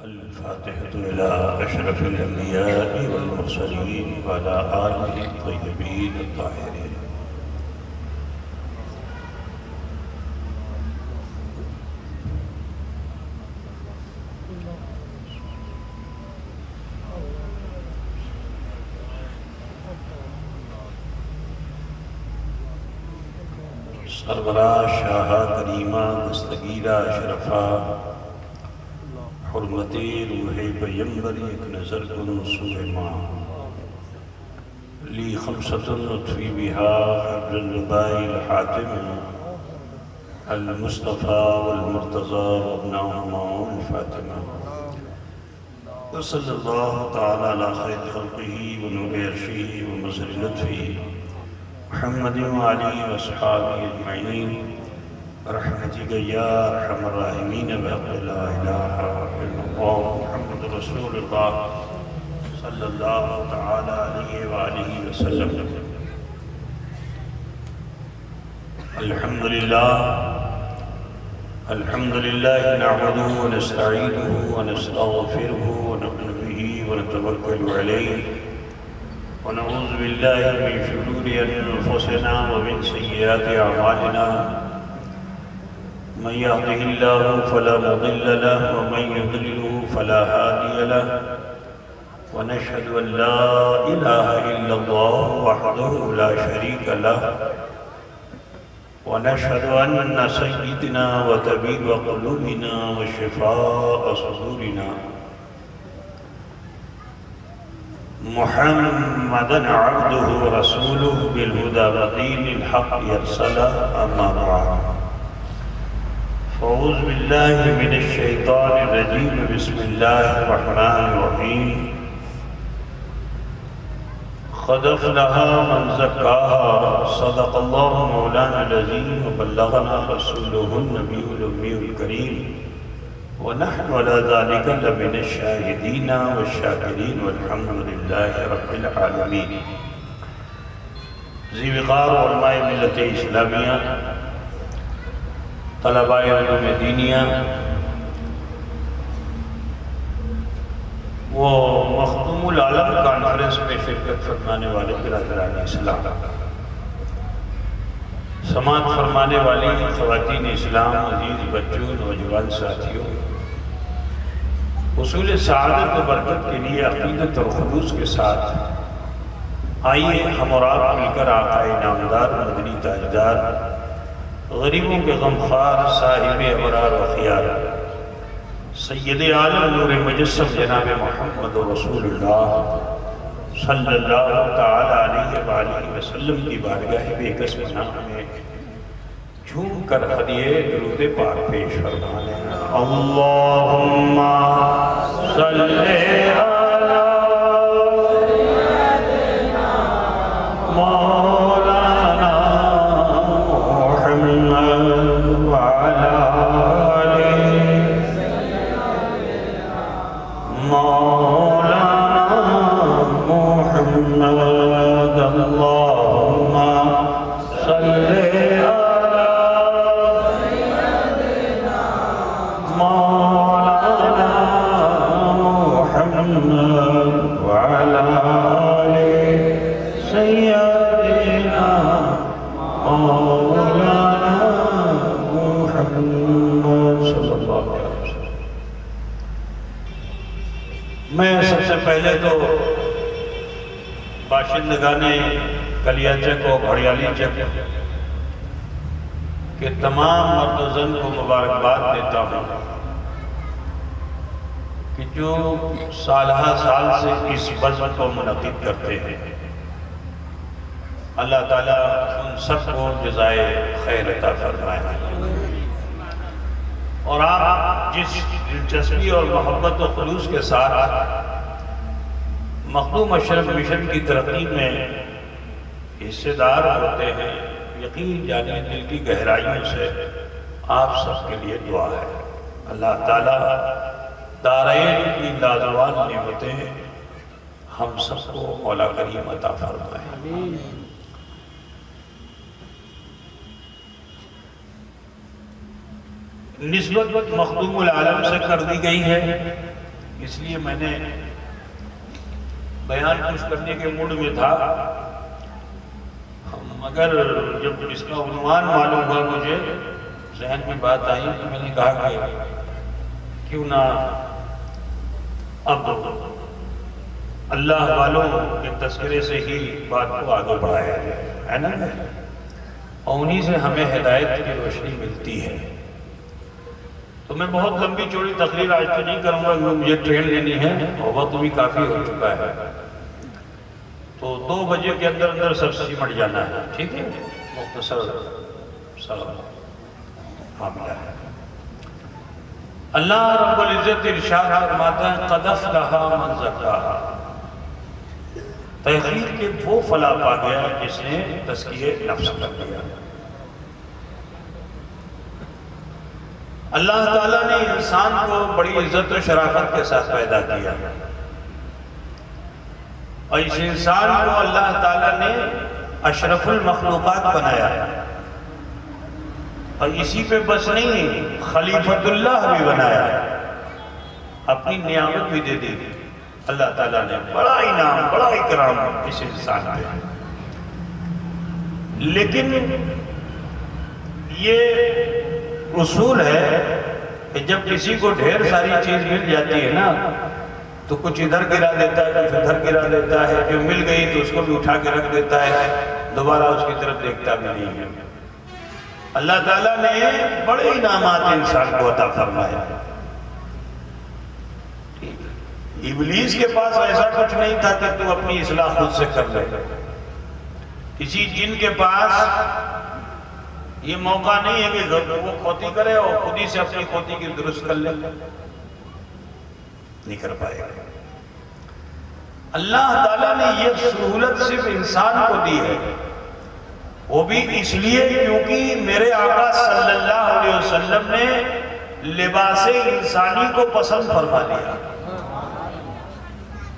الفاتحة إلى أشرف الأنبياء والمرسلين وعلى آله الطيبين الطاهرين. سربراہ شاہا کریمہ دستگیرہ اشرفہ حرمتی روح پیمبر ایک نظر کن سوئے ماں لی خمسۃ نطفی بہا حبر الربائی الحاتم المصطفى والمرتضى وابنہما الفاتمہ وصلی اللہ تعالی علی خیر خلقہ ونور عرشہ ومظہر لطفہ محمد وعلی واصحابہ اجمعین رحمتک یا ارحم الراحمین بحق لا الہ الا اللہ محمد رسول اللہ صلی اللہ تعالی علیہ وآلہ وسلم. الحمدللہ نعبدہ ونستعینہ ونستغفرہ ونؤمن بہ ونتوکل علیہ ونعوذ باللہ من شرور انفسنا ومن سیئات اعمالنا من يهده الله فلا مضل له ومن يضلله فلا هادي له ونشهد أن لا إله إلا الله وحده لا شريك له ونشهد أن سيدنا وطبيب قلوبنا وشفاء صدورنا محمدا عبده ورسوله بالهدى ودين الحق يرسله أما بعد فأعوذ بالله من الشيطان الرجيم بسم الله الرحمن الرحيم قد أفلح من زكاها صدق الله مولانا العظيم وبلغنا رسوله النبي الأمي الكريم ونحن على ذلك لمن الشاهدين والشاكرين والحمد لله رب العالمين. ذی وقار علماء ملت اسلامیہ، طلباء علوم دینیہ، وہ مخدوم العالم کانفرنس میں شرکت فرمانے والے برادران اسلام، سماعت فرمانے والی خواتین اسلام، عزیز بچوں، نوجوان ساتھیوں، حصول سعادت و برکت کے لیے عقیدت اور خلوص کے ساتھ آئیے ہم اور آپ مل کر آقا انعامدار مدنی تاجدار غریبوں کے غمخوار صاحب ابرار و خیار سید عالم نور مجسم جناب محمد رسول اللہ صلی اللہ تعالی علیہ وآلہ وسلم کی بارگاہ بے کس پناہ میں جھوم کر ہدیے درود پاک پیش فرمانے. اللہم صلی علی مولانا محمد وعلی مولانا محمد. اللہم صلی میں سب سے پہلے تو باشندگان کلیا چک و گھڑیالی چک کے تمام مرد و زن کو مبارکباد دیتا ہوں کہ جو سالہ سال سے اس بزم کو منعقد کرتے ہیں. اللہ تعالیٰ ان سب کو جزائے خیر عطا فرمائے. اور آپ جس دلچسپی اور محبت و خلوص کے ساتھ مخدوم اشرف مشن کی ترقی میں حصے دار ہوتے ہیں، یقین جانے دل کی گہرائیوں سے آپ سب کے لیے دعا ہے. اللہ تعالیٰ دارین کی لازوال نعمتیں ہم سب کو مولا کریم عطا فرمائے. نسبت مخدوم العالم سے کر دی گئی ہے اس لیے میں نے بیان کچھ کرنے کے موڈ میں تھا، مگر جب اس کا عنوان معلوم ہوا مجھے ذہن میں بات آئی تو میں نے کہا کہ کیوں نہ اب اللہ والوں کے تذکرے سے ہی بات کو آگے بڑھایا جائے، ہے نا، اور انہی سے ہمیں ہدایت کی روشنی ملتی ہے۔ تو میں بہت لمبی چوڑی تقریر آج تو نہیں کروں گا کیونکہ مجھے ٹرین لینی ہے اور وقت بھی کافی ہو چکا ہے، تو 2 بجے کے اندر اندر سب سمٹ جانا ہے، ٹھیک ہے؟ مختصر معاملہ ہے۔ اللہ رب العزت ارشاد فرماتا ہے قد افلح من زکاہا، تحقیق کے وہ فلاح پا گیا جس نے تزکیہ نفس کر دیا۔ اللہ تعالیٰ نے انسان کو بڑی عزت و شرافت کے ساتھ پیدا کیا، اور اس انسان کو اللہ تعالیٰ نے اشرف المخلوقات بنایا، اور اسی پہ بس نہیں، خلیفۃ اللہ بھی بنایا، اپنی نعمت بھی دے دی اللہ تعالیٰ نے، بڑا انعام بڑا اکرام اس انسان پہ۔ لیکن یہ اصول ہے کہ جب کسی کو ڈھیر ساری چیز مل جاتی ہے نا تو کچھ ادھر گرا دیتا ہے، کچھ ادھر گرا دیتا ہے، جو مل گئی تو اس کو بھی اٹھا کے رکھ دیتا ہے، دوبارہ اس کی طرف دیکھتا بھی نہیں ہے۔ اللہ تعالیٰ نے بڑے انعامات انسان کو عطا فرمایا۔ ابلیس کے پاس ایسا کچھ نہیں تھا کہ تو اپنی اصلاح خود سے کر لے، کسی جن کے پاس یہ موقع نہیں ہے کہ وہ کھوتی کرے اور خود ہی سے اپنی کھوتی کی درست کر لے، نہیں کر پائے گا۔ اللہ تعالیٰ نے یہ سہولت صرف انسان کو دی ہے، وہ بھی اس لیے کیونکہ میرے آقا صلی اللہ علیہ وسلم نے لباس انسانی کو پسند فرما لیا۔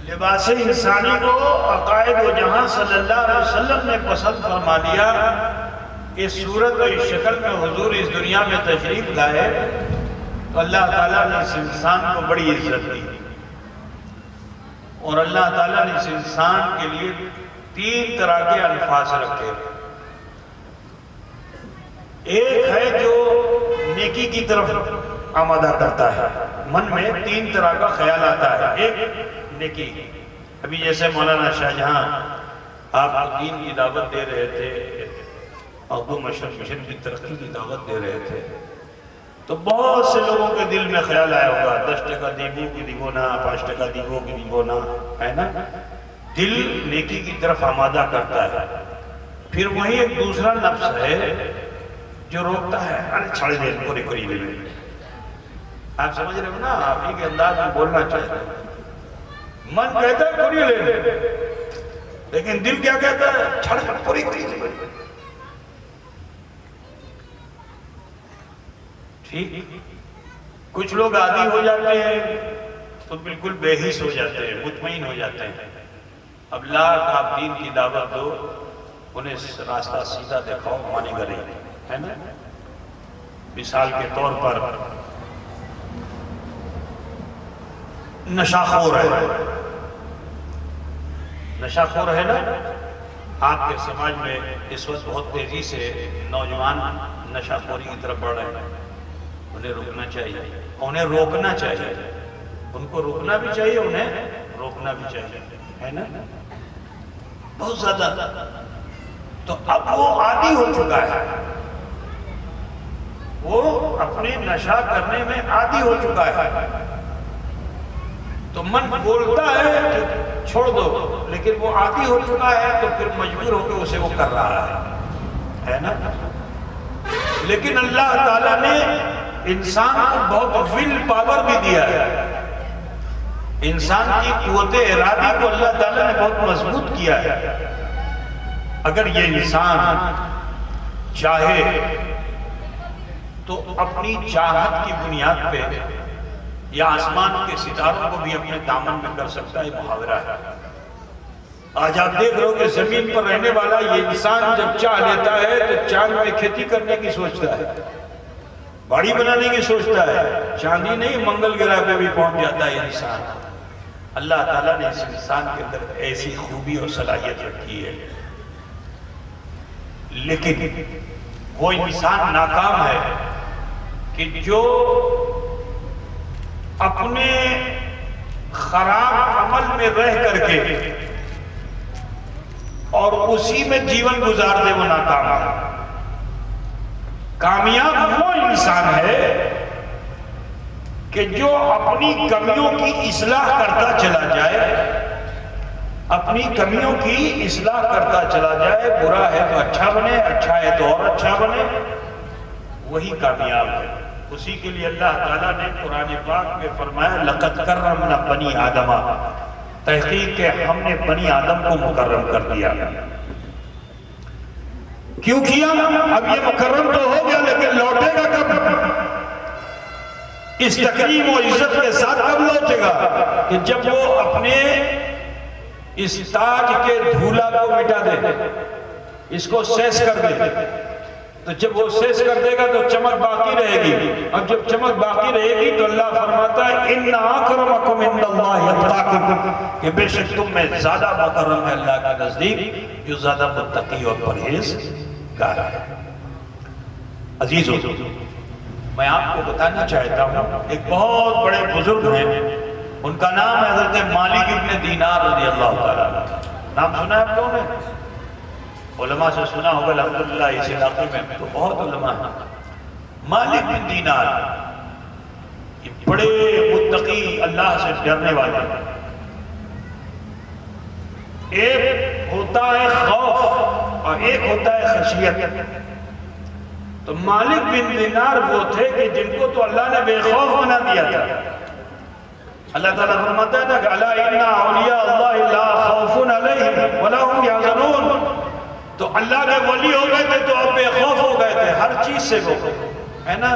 لباس انسانی کو عقائد و جہاں صلی اللہ علیہ وسلم نے پسند فرما لیا۔ اس صورت و اس شکل میں حضور اس دنیا میں تشریف لائے تو اللہ تعالیٰ نے اس انسان کو بڑی عزت دی، اور اللہ تعالیٰ نے اس انسان کے لیے 3 طرح کے الفاظ رکھے۔ ایک ہے جو نیکی کی طرف آمادہ کرتا ہے، من میں 3 طرح کا خیال آتا ہے۔ ایک نیکی، ابھی جیسے مولانا شاہ جہاں آپ دین کی دعوت دے رہے تھے، اردو مشن کی ترقی کی دعوت دے رہے تھے، تو بہت سے لوگوں کے دل میں خیال آیا ہوگا 10% دیبو کی دیبونا، 5% دیبو کی دیبونا، ہے نا؟ دل نیکی کی طرف آمادہ کرتا ہے۔ پھر وہی ایک دوسرا نفس ہے جو روکتا ہے، ارے چھڑ دے پورے قریبے میں۔ آپ سمجھ رہے ہو نا، آپ ہی کے انداز میں بولنا چاہتے ہیں۔ من کہتا ہے پوری لے لے، لیکن دل کیا کہتا ہے؟ چھڑ پوری قریبے میں۔ ٹھیک، کچھ لوگ عادی ہو جاتے ہیں تو بالکل بے حس ہو جاتے ہیں، مطمئن ہو جاتے ہیں۔ اب لاکھ آپ دین کی دعوت دو، انہیں راستہ سیدھا دکھاؤ، مانے گا نہیں، ہے نا؟ مثال کے طور پر نشہ خور ہے، نشہ خور ہے نا؟ آپ کے سماج میں اس وقت بہت تیزی سے نوجوان نشہ خوری کی طرف بڑھ رہے ہیں۔ انہیں روکنا چاہیے، انہیں روکنا چاہیے، ان کو روکنا بھی چاہیے، انہیں روکنا بھی چاہیے، ہے نا؟ بہت زیادہ تو اب وہ عادی ہو چکا ہے، وہ اپنے نشہ کرنے میں عادی ہو چکا ہے، تو من بولتا ہے کہ چھوڑ دو، لیکن وہ عادی ہو چکا ہے تو پھر مجبور ہو کے اسے وہ کر رہا ہے نا؟ لیکن اللہ تعالیٰ نے انسان کو بہت ول پاور بھی دیا ہے، انسان کی قوت ارادی کو اللہ تعالیٰ نے بہت مضبوط کیا ہے۔ اگر یہ انسان چاہے تو اپنی چاہت کی بنیاد پہ یا آسمان کے ستاروں کو بھی اپنے دامن میں کر سکتا ہے، محاورہ ہے۔ آج آپ دیکھ رہے ہو کہ زمین پر رہنے والا یہ انسان جب چاہ لیتا ہے تو چاند میں کھیتی کرنے کی سوچتا ہے، باڑی بنانے کی سوچتا ہے، چاندی نہیں منگل گرہ پہ بھی پہنچ جاتا ہے انسان۔ اللہ تعالیٰ نے اس انسان کے اندر ایسی خوبی اور صلاحیت رکھی ہے، لیکن وہ انسان ناکام ہے کہ جو اپنے خراب عمل میں رہ کر کے اور اسی میں جیون گزار دے، وہ ناکام ہے۔ کامیاب وہ انسان ہے کہ جو اپنی کمیوں کی اصلاح کرتا چلا جائے، اپنی کمیوں کی اصلاح کرتا چلا جائے، برا ہے تو اچھا بنے، اچھا ہے تو اور اچھا بنے، وہی کامیاب ہے۔ اسی کے لیے اللہ تعالیٰ نے قرآن پاک میں فرمایا لَقَدْ كَرَّمْنَا بَنِي آدَمَ، تحقیق کہ ہم نے بنی آدم کو مکرم کر دیا۔ کیوں کیا؟ اب یہ مکرم تو ہو گیا لیکن لوٹے گا کب؟ اس تکریم و عزت کے ساتھ کب لوٹے گا؟ کہ جب وہ اپنے اس تاج کے دھولا کو مٹا دے، اس کو سیس کر دے، تو جب وہ سیس کر دے گا تو چمک باقی رہے گی۔ اب جب چمک باقی رہے گی تو اللہ فرماتا ہے اِنَّ أَكْرَمَكُمْ عِنْدَ اللَّهِ أَتْقَاكُمْ، کہ بے شک تم میں زیادہ مکرم ہے اللہ کے نزدیک جو زیادہ متقی اور پرہیزگار ہے۔ عزیزو، میں آپ کو بتانا چاہتا ہوں، ایک بہت بڑے بزرگ ہیں، ان کا نام ہے حضرت مالک ابن دینار رضی اللہ تعالیٰ عنہ۔ نام سنا ہے آپ لوگوں نے؟ علماء سے سنا ہوگا الحمدللہ، اس علاقے میں تو بہت علماء ہیں۔ مالک بن دینار یہ بڑے متقی، اللہ سے ڈرنے والے۔ ایک ہوتا ہے خوف اور ایک ہوتا ہے خشیت۔ تو مالک بن دینار وہ تھے کہ جن کو تو اللہ نے بے خوف بنا دیا تھا۔ اللہ تعالیٰ فرماتا ہے نا کہ الا ان اولیاء اللہ لا خوف علیہم ولا هم یحزنون، تو اللہ کے ولی ہو گئے تھے تو اب بے خوف ہو گئے تھے ہر چیز سے، وہ ہے نا،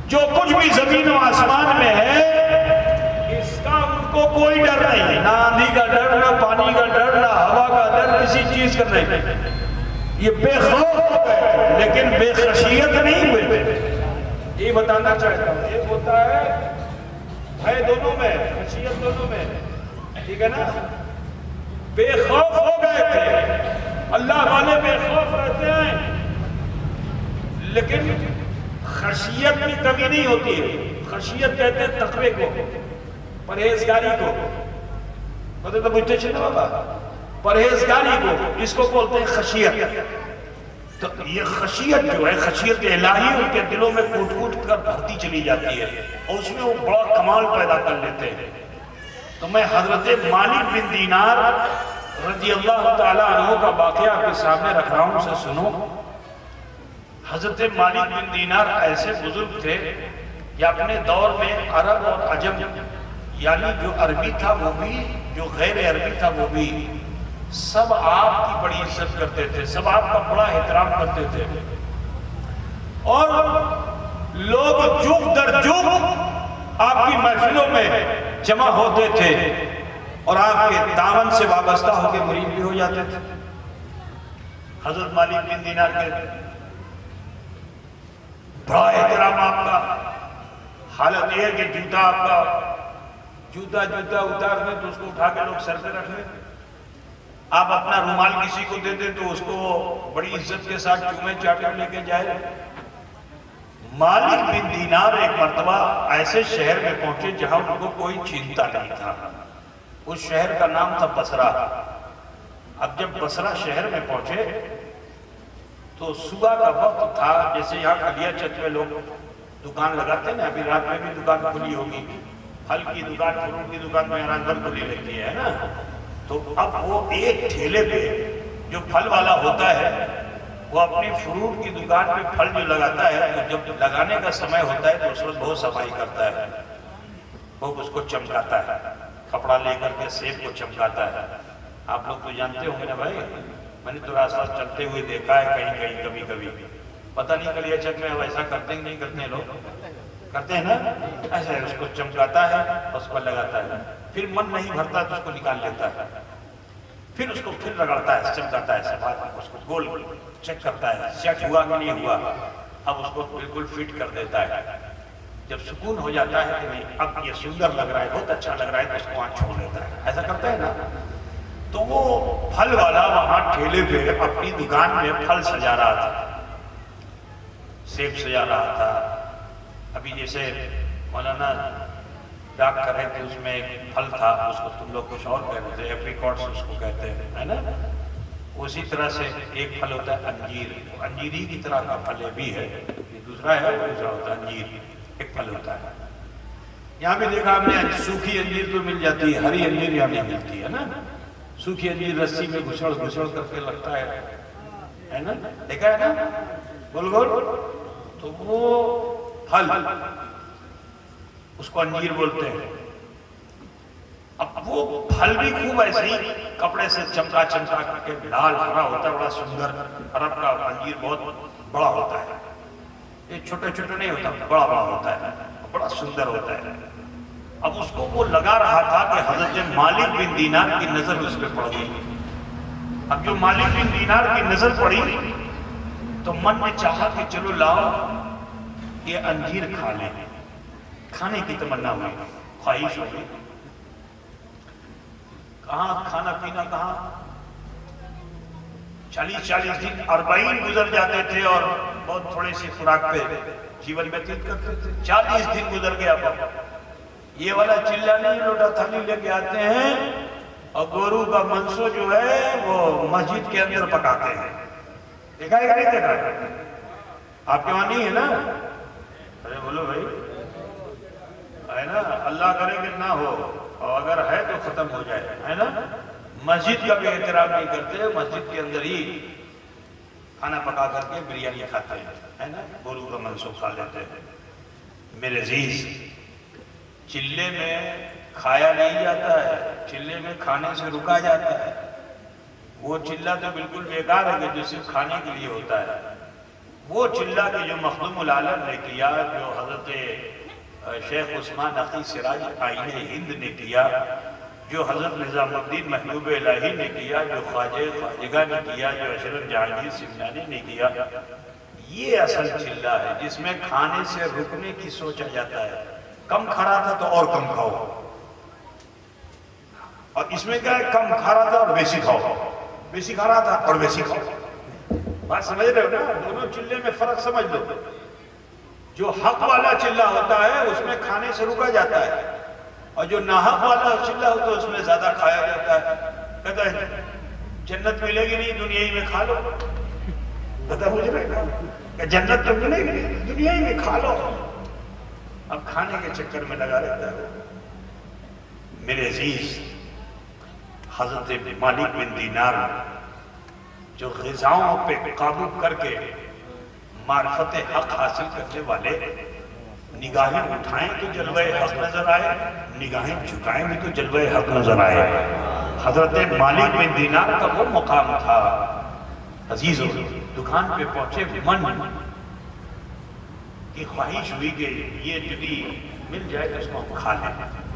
جو کچھ بھی زمین و آسمان میں ہے اس کا ان کو کوئی ڈر نہیں، نہ آندھی کا ڈر، نہ پانی کا ڈر، نہ ہوا کا ڈر، کسی چیز کا نہیں۔ یہ بے خوف ہو گئے لیکن بے خشیت نہیں ہوئے۔ یہ بتانا چاہتا ہوں، ایک ہوتا ہے بھائی دونوں میں، خشیت دونوں میں، ٹھیک ہے نا؟ بے خوف ہو گئے تھے، اللہ والے بے خوف رہتے ہیں لیکن خشیت میں کمی نہیں ہوتی ہے۔ خشیت کہتے ہیں تقوی کو، پرہیزگاری کو، بتا تو بجھتے چھے نا بابا، پرہیزگاری کو، اس کو بولتے ہیں خشیت۔ تو یہ خشیت جو ہے، خشیت الہی ان کے دلوں میں کوٹ کوٹ کر بھرتی چلی جاتی ہے اور اس میں وہ بڑا کمال پیدا کر لیتے ہیں۔ تو میں حضرت مالک بن دینار رضی اللہ تعالیٰ عنہ کا واقعہ آپ کے سامنے رکھ رہا ہوں، اسے سنو۔ حضرت مالک بن دینار ایسے بزرگ تھے کہ اپنے دور میں عرب اور عجم، یعنی جو عربی تھا وہ بھی، جو غیر عربی تھا وہ بھی، سب آپ کی بڑی عزت کرتے تھے، سب آپ کا بڑا احترام کرتے تھے، اور لوگ جوگ در جوگ آپ کی محفلوں میں جمع ہوتے تھے اور آپ کے دامن سے وابستہ ہو کے مرید بھی ہو جاتے تھے۔ حضرت مالک بن دینار کے بڑا احترام آپ کا، حالت یہ ہے کہ جوتا آپ کا، جوتا اتار دیں تو اس کو اٹھا کے لوگ سر پہ رکھ لیں، آپ اپنا رومال کسی کو دے دیں تو اس کو بڑی عزت کے ساتھ چومے چاٹر لے کے جائے۔ مالک بن دینار ایک مرتبہ ایسے شہر میں پہنچے جہاں ان کو کوئی چھینتا نہیں تھا۔ اس شہر کا نام تھا بصرہ۔ اب جب بصرہ شہر میں پہنچے تو صبح کا وقت تھا، جیسے یہاں کلیا چت میں لوگ دکان لگاتے ہیں، ابھی رات میں بھی دکان کھلی ہوگی، پھل کی دکان، فروٹ کی دکان میں رات بھر کھلی رہتی ہے نا۔ تو اب وہ ایک ٹھیلے پہ جو پھل والا ہوتا ہے وہ اپنی فروٹ کی دکان پہ پھل جو لگاتا ہے، تو جب لگانے کا سمے ہوتا ہے تو اس وقت بہت صفائی کرتا ہے، وہ اس کو چمکاتا ہے، کپڑا لے کر کے سیب کو چمکاتا ہے۔ آپ لوگ تو جانتے ہوں گے نا بھائی، میں نے تو راستہ چلتے ہوئے دیکھا ہے کہیں کہیں کبھی کبھی، پتہ نہیں کلیا چک میں ویسا کرتے ہیں نہیں کرتے ہیں، لوگ کرتے ہیں نا، ایسا ہے، اس کو چمکاتا ہے، اس پر لگاتا ہے، پھر من نہیں بھرتا تو اس کو نکال لیتا ہے، پھر اس کو پھر رگڑتا ہے، چمکاتا ہے، اس کو گول چیک کرتا ہے سیٹ ہوا کہ نہیں ہوا۔ اب اس کو بالکل فٹ کر دیتا ہے. جب سکون ہو جاتا ہے کہ نہیں اب یہ سندر لگ رہا ہے، بہت اچھا لگ رہا ہے، تو اس کو وہاں چھوڑ دیتا ہے. ایسا کرتا ہے نا. تو وہ پھل والا وہاں ٹھیلے پہ اپنی دکان میں پھل سجا رہا تھا، سیب سجا رہا تھا. ابھی جیسے مولانا ڈاک کر رہے تھے، اس میں ایک پھل تھا، اس کو تم لوگ کچھ اور کہہ رہے تھے، ایپریکاٹس اس کو کہتے ہیں، ہے نا. اسی طرح سے ایک پھل ہوتا ہے انجیر، انجیری کی طرح کا پھل بھی ہے، یہ دوسرا ہے، وہ دوسرا ہوتا ہے انجیر، ایک پھل ہوتا ہے. یہاں بھی دیکھا آپ نے سوکھی انجیر تو مل جاتی ہے، ہری انجیر یہاں نہیں ملتی ہے نا. سوکھی انجیر رسی میں گھسڑ کر کے لگتا ہے نا، دیکھا ہے نا، گول گول. تو وہ پھل اس کو انجیر بولتے ہیں. اب وہ پھل بھی خوب ایسے ہی کپڑے سے چمکا کر کے لال ہرا ہوتا ہے، بڑا سندر. عرب کا انجیر بہت بڑا ہوتا ہے، یہ چھوٹے چھوٹے نہیں ہوتا، بڑا بڑا ہوتا ہے، بڑا سندر ہوتا ہے. اب اس کو وہ لگا رہا تھا کہ حضرت مالک بن دینار کی نظر اس پہ پڑ گئی. اب جو مالک بن دینار کی نظر پڑی تو من میں چاہا کہ چلو لاؤ یہ انجیر کھا لیں. کھانے کی تمنا ہوئی، خواہش ہوئی. کہاں کھانا پینا کہاں، 40 دن 40 گزر جاتے تھے اور بہت تھوڑی سی خوراک پہ جیون ویتیت کرتے تھے. 40 دن گزر گیا. یہ والا چلہ نہیں، لوٹا تھالی لے کے آتے ہیں اور گورو کا منسو جو ہے وہ مسجد کے اندر پکاتے ہیں. دیکھا ہے کہ نہیں دیکھا؟ آپ کے وہاں نہیں ہے نا؟ ارے بولو بھائی، ہے نا. اللہ کرے کہ نہ ہو، اور اگر ہے تو ختم ہو جائے، ہے نا. مسجد کا بھی احترام نہیں کرتے، مسجد کے اندر ہی کھانا پکا کر کے بریانی کھاتے ہیں، ہے نا. گورو کا منسوخ کھا لیتے ہیں. میرے عزیز، چلے میں کھایا نہیں جاتا ہے، چلے میں کھانے سے رکا جاتا ہے. وہ چلہ تو بالکل بیکار ہے کہ جو صرف کھانے کے لیے ہوتا ہے. وہ چلہ کہ جو مخدوم العالم نے کیا، جو حضرت شیخ عثمان نقی سراج آئین ہند نے کیا، جو حضرت نظام الدین محبوب الہی نے کیا، جو خواجہ نے کیا، جو اشرف جہانگیر سمنانی نے کیا، یہ اصل چلہ ہے جس میں کھانے سے رکنے کی سوچا جاتا ہے. کم کھا رہا تھا تو اور کم کھاؤ، اور اس میں کیا ہے، کم کھا رہا تھا اور بیسی کھاؤ، بیسی کھا رہا تھا اور بیسی کھاؤ. بات سمجھ رہے ہو نا؟ دونوں چلے میں فرق سمجھ لو. جو حق والا چلہ ہوتا ہے اس میں کھانے سے رکا جاتا ہے، اور جو ناحق والا چلہ ہوتا ہے اس میں زیادہ کھایا جاتا ہے. کہتا ہے جنت ملے گی نہیں، دنیا ہی میں کھا لو. پتہ مجھ رہے گا کہ جنت تو ملے گی نہیں، دنیا ہی میں کھا لو. اب کھانے کے چکر میں لگا رہتا ہے. میرے عزیز، حضرت مالک بن دینار جو غذاؤں پہ قابو کر کے معرفت حق حاصل کرنے والے، نگاہیں اٹھائیں تو جلوہ حق نظر آئے، نگاہیں جھکائیں بھی تو جلوہ حق نظر آئے. حضرت مالک بن دینار کا وہ مقام تھا. عزیزو، دکان پہ پہنچے، من کی خواہش ہوئی کہ یہ جدی مل جائے تو اس کو ہم کھا لیں.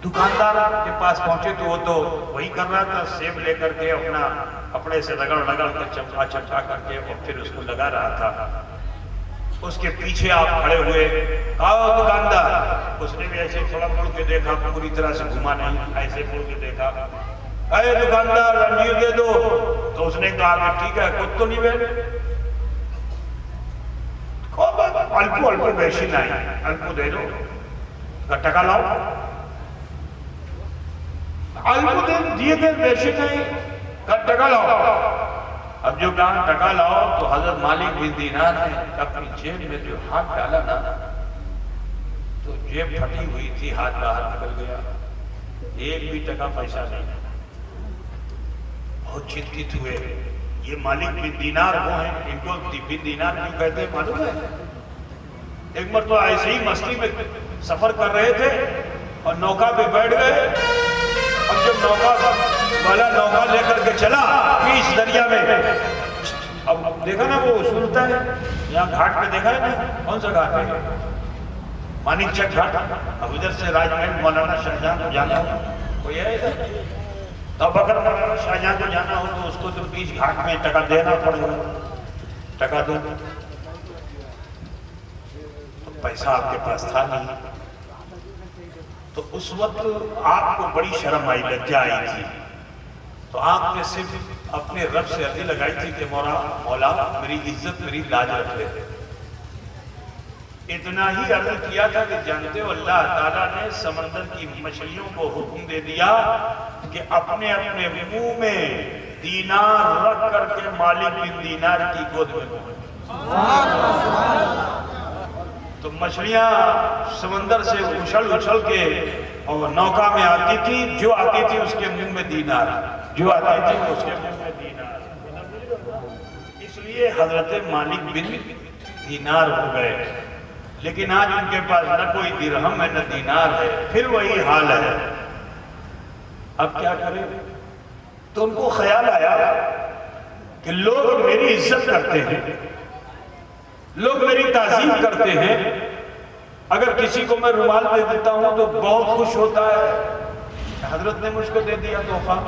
دکاندار کے پاس پہنچے تو وہ تو وہی کر رہا تھا، سیب لے کر کے اپنا کپڑے سے رگڑ کر چمچا کر کے اور پھر اس کو لگا رہا تھا. اس کے پیچھے آپ کھڑے ہوئے، کہا دکاندار. اس نے بھی ایسے تھوڑا مڑ کے دیکھا، پوری طرح سے گھما نہیں، ایسے مڑ کے دیکھا. اے دکاندار انجیر دے دو. تو اس نے کہا کہ ٹھیک ہے، کچھ تو نہیں بہن، الپو بیشی نہیں، الپو دے دو، ٹکا لاؤ. الپو دیے دے بیشی نہیں، ٹکا لاؤ. اب جو کہا ٹکا لاؤ تو حضرت مالک بن دینار نے اپنی جیب میں جو ہاتھ ڈالا نا تو جیب پھٹی ہوئی تھی، ہاتھ باہر نکل گیا، ایک بھی ٹکا پیسہ نہیں. بہت چنتت ہوئے. یہ مالک بن دینار وہ ہیں، ان کو بن دینار کیوں کہتے ہیں معلوم ہے؟ ایک مرتبہ ایسے ہی مستی میں سفر کر رہے تھے اور نوکا پہ بیٹھ گئے، اور جب نوکا والا نوکا لے کر کے چلا بیچ دریا میں، اب دیکھا نا وہ سنتا ہے، یہاں گھاٹ پہ دیکھا ہے نا، کون سا گھاٹ ہے؟ مانک چک گھاٹ. اب ادھر سے راج محل مولانا شاہجہاں کو جانا ہو، کوئی ہے ادھر؟ تو اب اگر مولانا شاہجہاں کو جانا ہو تو اس کو تو بیچ گھاٹ میں ٹکا دینا پڑے گا. ٹکا دو. پیسہ آپ کے پاس تھا نہیں. تو اس وقت آپ کو بڑی شرم آئی، لجہ آئی تھی. تو آپ نے صرف اپنے رب سے عرضی لگائی تھی کہ مولا میری عزت میری لاج رکھ لے. اتنا ہی عرض کیا تھا کہ جانتے ہو اللہ تعالیٰ نے سمندر کی مچھلیوں کو حکم دے دیا کہ اپنے اپنے منہ میں دینار رکھ کر کے مالک بن دینار کی گود میں گھومیں. تو مچھلیاں سمندر سے اچھل اچھل کے اور نوکا میں آتی تھی، جو آتی تھی اس کے منہ میں دینار، جو آتی تھی اس کے منہ میں دینار. اس لیے حضرت مالک بن دینار ہو گئے. لیکن آج ان کے پاس نہ کوئی درہم ہے نہ دینار ہے، پھر وہی حال ہے. اب کیا کریں؟ تو ان کو خیال آیا کہ لوگ میری عزت کرتے ہیں، لوگ میری تعظیم کرتے ہیں، اگر کسی کو میں رومال دے دیتا ہوں تو بہت خوش ہوتا ہے. حضرت نے مجھ کو دے دیا تحفہ.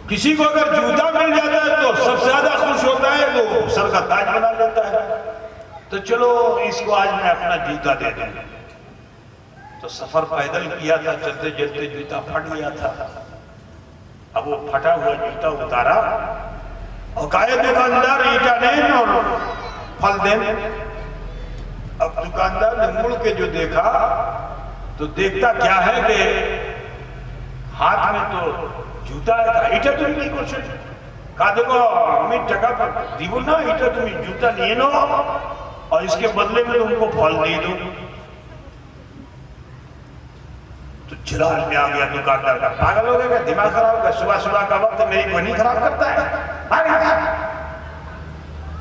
کسی کو اگر جوتا مل جاتا ہے تو سب سے زیادہ خوش ہوتا ہے، تو سر کا تاج بنا لیتا ہے. تو چلو اس کو آج میں اپنا جوتا دے دوں. تو سفر پیدل کیا تھا، چلتے چلتے جوتا پھٹ گیا تھا. اب وہ پھٹا ہوا جوتا اتارا اور کہا دکاندار اینٹا دیں اور پھل دیں. اب دکاندار نے مڑ کے جو دیکھا تو دیکھتا کیا ہے کہ ہاتھ میں تو جوتا ہے. اینٹا تو نہیں کچھ. کہا دیکھو ہمیں ٹکا پر دیو نا، اینٹا تمہیں جوتا نہیں نو اور اس کے بدلے میں تم کو پھل دے دو. تو جلال میں آ گیا دکاندار کا. پاگل ہو گیا، دماغ خراب ہو گیا، صبح صبح کا وقت میری کوئی نہیں خراب کرتا ہے.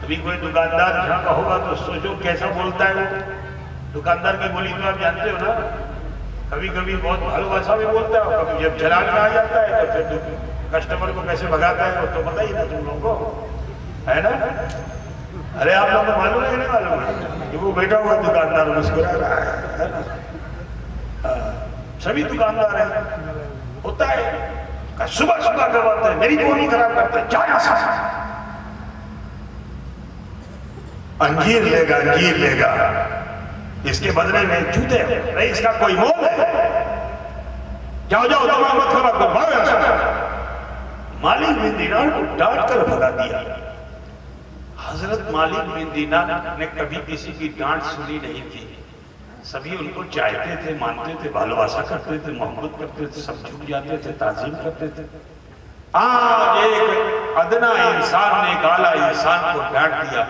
ابھی کوئی دکاندار جہاں کا ہوگا تو سوچو کیسا بولتا ہے وہ. دکاندار کی بولی تو آپ جانتے ہو نا، کبھی کبھی بہت بھلو بھاشا بھی بولتا ہے، کبھی جب جلال میں آ جاتا ہے تو پھر کسٹمر کو کیسے بھگاتا ہے وہ تو پتہ ہی نا تم لوگوں کو، ہے نا. ارے آپ لوگوں کو معلوم ہے کہ نہیں معلوم ہے کہ وہ بیٹھا ہوا دکاندار مسکرا رہا ہے نا. سبھی دکاندار ہیں، ہوتا ہے کہ صبح صبح کا وقت ہے میری بولی خراب کرتا ہے، جایا سا انجیر لے گا، انجیر لے گا، اس کے بدلے میں جوتے نہیں، اس کا کوئی مول ہے. جاؤ جاؤ دماغ مت خراب کر، بھاگو یہاں سے. مالک بن دینار کو ڈانٹ کر بھگا دیا. حضرت مالک بن دینار نے کبھی کسی کی ڈانٹ سنی نہیں تھی. سبھی ان کو چاہتے تھے، مانتے تھے، بھالواسا کرتے تھے، محبت کرتے تھے، سب جھک جاتے تھے، تعظیم کرتے تھے. آج ایک ادنا انسان نے ایک اعلیٰ انسان کو ڈانٹ دیا.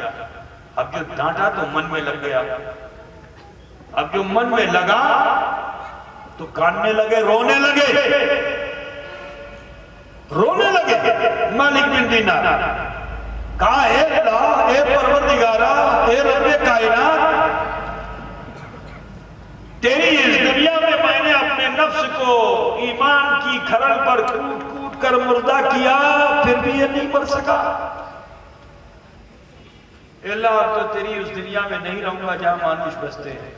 اب جو ڈانٹا تو من میں لگ گیا. اب جو من میں لگا تو کاننے لگے، رونے لگے، رونے لگے. مالک بن دینار کہا اے اللہ، اے پروردگارہ، اے رب کائنات، تیری اس دنیا میں نے اپنے نفس کو ایمان کی کھرل پر کوٹ کوٹ کر مردہ کیا، پھر بھی یہ نہیں مر سکا. اللہ تو تیری اس دنیا میں نہیں رہوں گا جہاں مانوش بستے ہیں.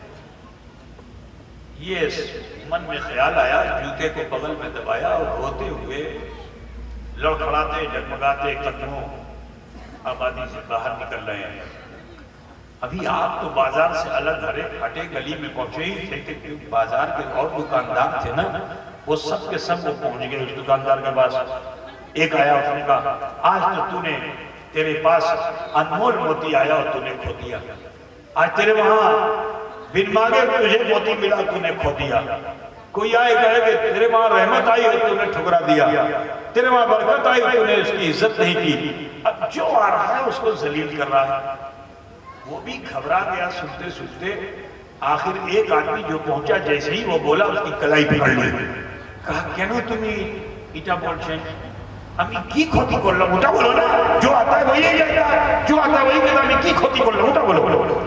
یہ من میں خیال آیا، جوتے کو بغل میں دبایا اور روتے ہوئے لڑکھڑاتے جگمگاتے قدموں آبادی سے باہر نکل رہے ہیں. ابھی آپ تو بازار سے الگ ہٹے گلی میں پہنچے ہی تھے کہ بازار کے اور دکاندار تھے نا، وہ سب کے سب وہ پہنچ گئے اس دکاندار کے پاس. ایک آیا، اس نے کہا آج تو تو نے، تیرے پاس انمول موتی آیا اور تو نے کھو دیا. آج تیرے وہاں بن مانگے تجھے موتی ملا، تو نے کھو دیا. کوئی آئے کہے کہ تیرے وہاں رحمت آئی ہے تو نے ٹھکرا دیا، تیرے وہاں برکت آئی تو نے اس کی عزت نہیں کی. اب جو آ رہا ہے اس کو ذلیل کر رہا ہے. وہ بھی گھبرا گیا سنتے سنتے. آخر ایک آدمی جو پہنچا، جیسے ہی وہ بولا اس کی کلائی پکڑ لی. کہا کہنو تمہیں ایٹا بولچیں ہمیں کی کھوتی کر لو، موٹا بولو نا، جو آتا ہے وہی کہتا ہے، جو آتا ہے وہی کہتا ہے، ہمیں کی کھوتی کر لو، موٹا بولو.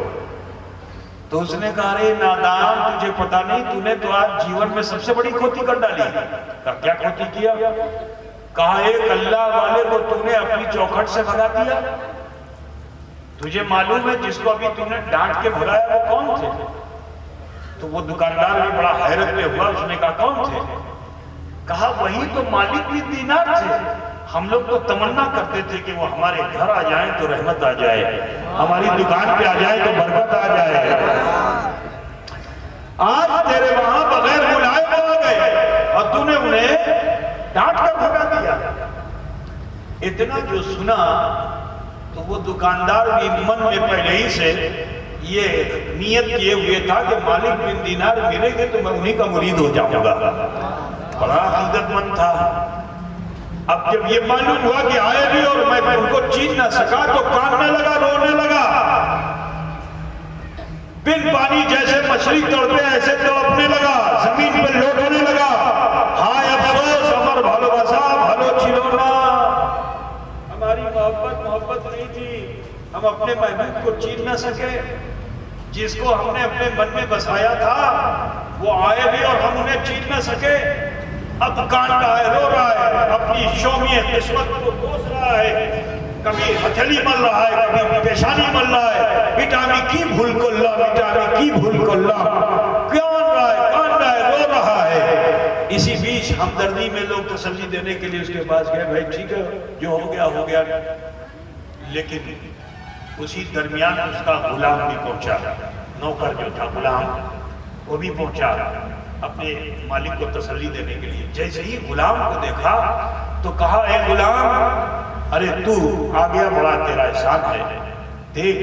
تو اس نے کہا رے نادان، تجھے پتا نہیں، تو نے تو آج جیون میں سب سے بڑی کھوتی کر ڈالی. کہا کیا کھوتی کیا؟ کہا ایک اللہ والے کو تو نے اپنی چوکھٹ سے بھگا دیا. تجھے معلوم ہے جس کو ابھی تو نے ڈانٹ کے بھگایا وہ کون تھے؟ تو وہ دکاندار بھی بڑا حیرت میں ہوا. اس نے کہا کون تھے؟ کہا وہی تو مالک بن دینار تھے. ہم لوگ تو تمنا کرتے تھے کہ وہ ہمارے گھر آ جائیں تو رحمت آ جائے، ہماری دکان پہ آ جائیں تو برکت آ جائے۔ آج تیرے وہاں بغیر بلائے وہ آ گئے اور تو نے انہیں ڈانٹ کر بھگا دیا۔ اتنا جو سنا تو وہ دکاندار بھی من میں پہلے ہی سے یہ نیت کیے ہوئے تھا کہ مالک بن دینار ملے گے تو میں انہی کا مرید ہو جاؤں گا، بڑا عقیدت مند تھا۔ اب جب یہ معلوم ہوا کہ آئے بھی اور میں ان کو چین نہ سکا تو کاننے لگا، رونے لگا، بن پانی جیسے مچھلی تڑپے ایسے تڑپنے لگا، زمین پر لوٹنے لگا، ہائے افسوس ہمار بھالو بسا بھالو چلونا، ہماری محبت نہیں تھی، ہم اپنے محبوب کو چین نہ سکے، جس کو ہم نے اپنے من میں بسایا تھا وہ آئے بھی اور ہم انہیں چین نہ سکے۔ اب کان رہا ہے، رو رہا ہے، اپنی شومی قسمت کو کوس رہا ہے، کبھی ہتھیلی مل رہا ہے، کبھی پیشانی مل رہا ہے، مٹامی کی بھول کو اللہ، مٹامی کی بھول کو اللہ، کان رہا ہے، رو رہا ہے۔ اسی بیچ ہمدردی میں لوگ تسلی دینے کے لیے اس کے پاس گئے، بھائی ٹھیک ہے جو ہو گیا ہو گیا، لیکن اسی درمیان اس کا غلام بھی پہنچا، نوکر جو تھا غلام وہ بھی پہنچا اپنے مالک کو تسلی دینے کے لیے۔ جیسے ہی غلام کو دیکھا تو کہا، اے غلام، ارے تو آ گیا، بڑا تیرا احسان ہے، دیکھ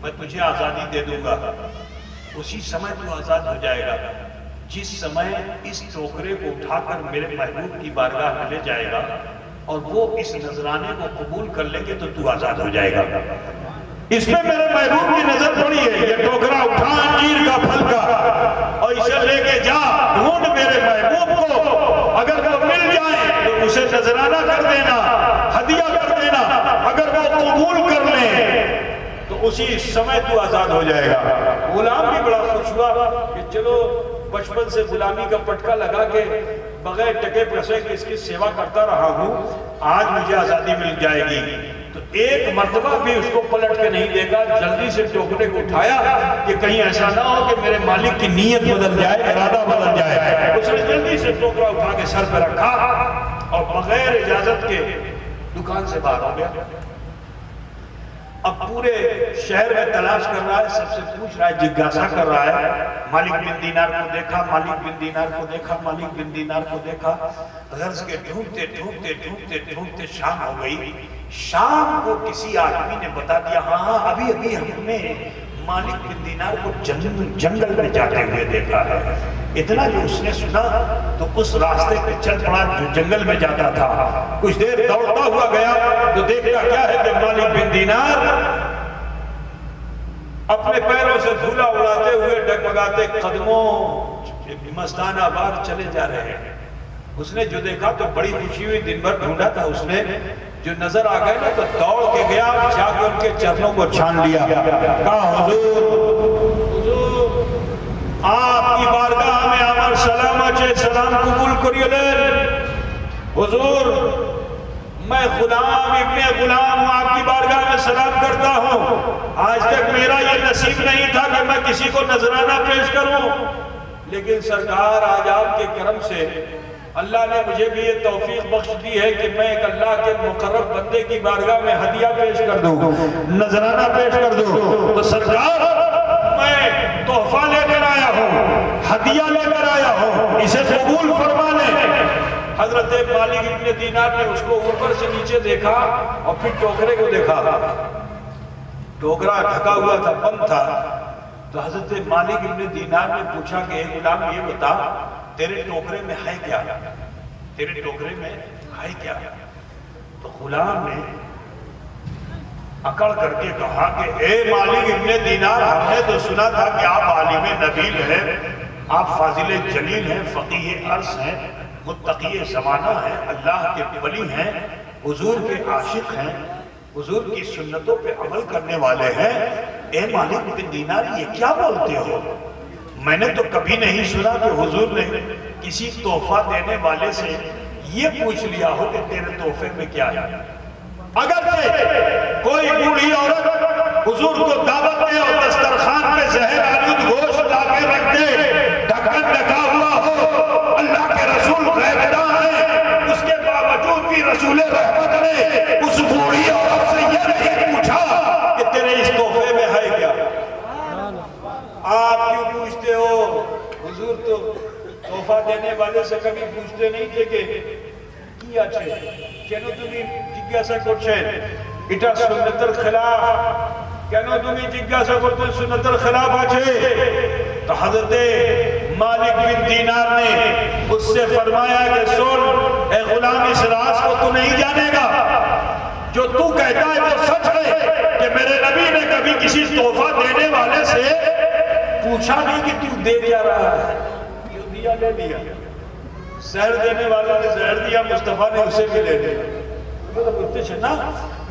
میں تجھے آزادی دے دوں گا، اسی سمے تو آزاد ہو جائے گا جس سمے اس ٹوکرے کو اٹھا کر میرے محبوب کی بارگاہ میں لے جائے گا اور وہ اس نذرانے کو قبول کر لیں گے تو آزاد ہو جائے گا۔ اس میں میرے محبوب کی نظر پڑی ہے، یہ ٹوکرا اٹھا انجیر کا پھل کا اور اسے لے کے جا، ڈھونڈ میرے محبوب کو، اگر وہ مل جائے تو اسے نذرانہ کر دینا، ہدیہ کر دینا، اگر وہ قبول کر لیں تو اسی سمے تو آزاد ہو جائے گا۔ غلام بھی بڑا خوش ہوا کہ چلو بچپن سے غلامی کا پٹکا لگا کے بغیر ٹکے پیسے کے اس کی سیوا کرتا رہا ہوں، آج مجھے آزادی مل جائے گی۔ تو ایک مرتبہ بھی اس کو پلٹ کے نہیں دیکھا، جلدی سے ٹوکرے کو اٹھایا کہ کہیں ایسا نہ ہو کہ میرے مالک کی نیت بدل جائے، ارادہ بدل جائے۔ اس نے جلدی سے ٹوکرا اٹھا کے سر پہ رکھا اور بغیر اجازت کے دکان سے باہر ہو گیا۔ اب پورے شہر میں تلاش کر رہا ہے، سب سے پوچھ رہا ہے، جگاسا کر رہا ہے، مالک بن دینار کو دیکھا، مالک بن دینار کو دیکھا، مالک بن دینار کو دیکھا، غرض کے ڈھونڈتے ڈھونڈتے ڈھونڈتے ڈھونڈتے شام ہو گئی۔ شام کو کسی آدمی نے بتا دیا، ہاں ابھی ابھی ہم نے مالک بن دینار کو جنگل میں جاتے ہوئے دیکھا ہے۔ اتنا جو اس نے سنا تو اس راستے پہ چل پڑا جو جنگل میں جاتا تھا، کچھ دیر دوڑتا ہوا گیا تو دیکھتا کیا ہے کہ مالک بن دینار اپنے پیروں سے دھولا اڑاتے ہوئے ڈگمگاتے قدموں مستانہ بار چلے جا رہے ہیں۔ اس نے جو دیکھا تو بڑی خوشی ہوئی، دن بھر ڈھونڈا تھا اس نے، جو نظر آ گئے نا تو دوڑ کے گیا، جا کے ان کے چرنوں کو چھان لیا، کہا حضور آپ کی بارگاہ میں آمر سلام اچھے سلام قبول کریے لیں۔ حضور میں غلام ابن غلام ہوں، آپ کی بارگاہ میں سلام کرتا ہوں، آج تک میرا یہ نصیب نہیں تھا کہ میں کسی کو نذرانہ پیش کروں، لیکن سرکار آج آپ کے کرم سے اللہ نے مجھے بھی یہ توفیق بخش دی ہے کہ میں ایک اللہ کے مقرب بندے کی بارگاہ میں ہدیہ پیش کر دوں، نذرانہ پیش کر دوں۔ تو سرکار میں تحفہ لے کر آیا ہوں، ہدیہ لے کر آیا ہوں، اسے قبول فرما لیں۔ حضرت مالک ابن دینار نے اس کو اوپر سے نیچے دیکھا اور پھر ٹوکرے کو دیکھا، ٹوکرا ڈھکا ہوا تھا، بند تھا۔ تو حضرت مالک ابن دینار نے پوچھا کہ اے غلام یہ بتا تیرے ٹوکرے میں ہے کیا، تیرے ٹوکرے میں ہے کیا؟ تو غلام نے اکڑ کر کے کہا کہ اے مالک ابن دینار، ہم نے تو سنا تھا کہ آپ عالم نبیل ہیں، آپ فاضل جلیل ہیں، فقیہ عرص ہیں، متقی زمانہ ہیں، اللہ کے ولی ہیں، حضور کے عاشق ہیں، حضور کی سنتوں پہ عمل کرنے والے ہیں۔ اے مالک بن دینار یہ کیا بولتے ہو؟ میں نے تو کبھی نہیں سنا کہ حضور نے کسی تحفہ دینے والے سے یہ پوچھ لیا ہو کہ تیرے تحفے میں کیا ہے۔ اگر کوئی بوڑھی عورت حضور کو دعوت دے اور دسترخوان پہ زہر آلود گوشت لا کے رکھ دے، ڈھکن ڈھکا ہوا ہو، اللہ کے رسول غیب داں ہیں، اس کے باوجود بھی رسول تحفے میں ہے کیا؟ آپ کیوں پوچھتے ہو؟ حضور تو تحفہ دینے والے سے کبھی پوچھتے نہیں تھے کہ کی آچھے کینو تمہیں جگیاسا کرچھیں اٹھا سنت الخلاف کینو تمہیں جگیاسا کرچھیں سنت الخلاف آچھے تو حضرت مالک بن دینار نے اس سے فرمایا کہ سن اے غلام اس راز کو تو نہیں جانے گا جو تو کہتا ہے تو سچ ہے کہ میرے نبی نے کبھی کسی تحفہ دینے والے سے پوچھا نہیں کہ تو دے کیا رہا ہے کیوں دیا لے لیا زہر دینے والا نے زہر دیا مصطفیٰ نے اسے بھی لے لیا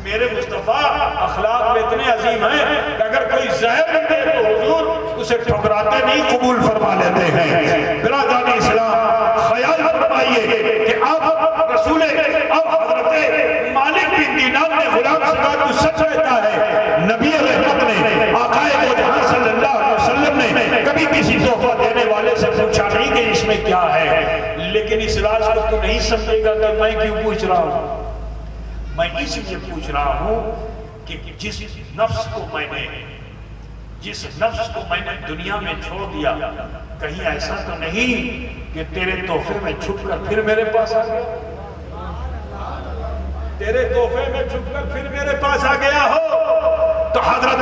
میرے مصطفیٰ اخلاق میں اتنے عظیم ہیں کہ اگر کوئی زہر دے تو حضور اسے ٹھکراتے نہیں قبول فرما لیتے ہیں برادران اسلام خیال فرمائیے کہ اب رسول اب حضرت مالک بن دینار نے غلام سے کہا تو سچ کہتا ہے نبی رحمت نے آقائے دو جہاں صلی اللہ علیہ وسلم نے کبھی کسی تحفہ دینے والے سے پوچھا نہیں کہ اس میں کیا ہے لیکن اس راز کو تو نہیں سمجھے گا کہ میں کیوں پوچھ رہا ہوں میں اس لیے پوچھ رہا ہوں کہ جس نفس کو میں نے دنیا میں چھوڑ دیا کہیں ایسا تو نہیں کہ تیرے تحفے میں چھپ کر پھر میرے پاس آ گیا تیرے تحفے میں چھپ کر پھر میرے پاس آ گیا ہو تو حضرت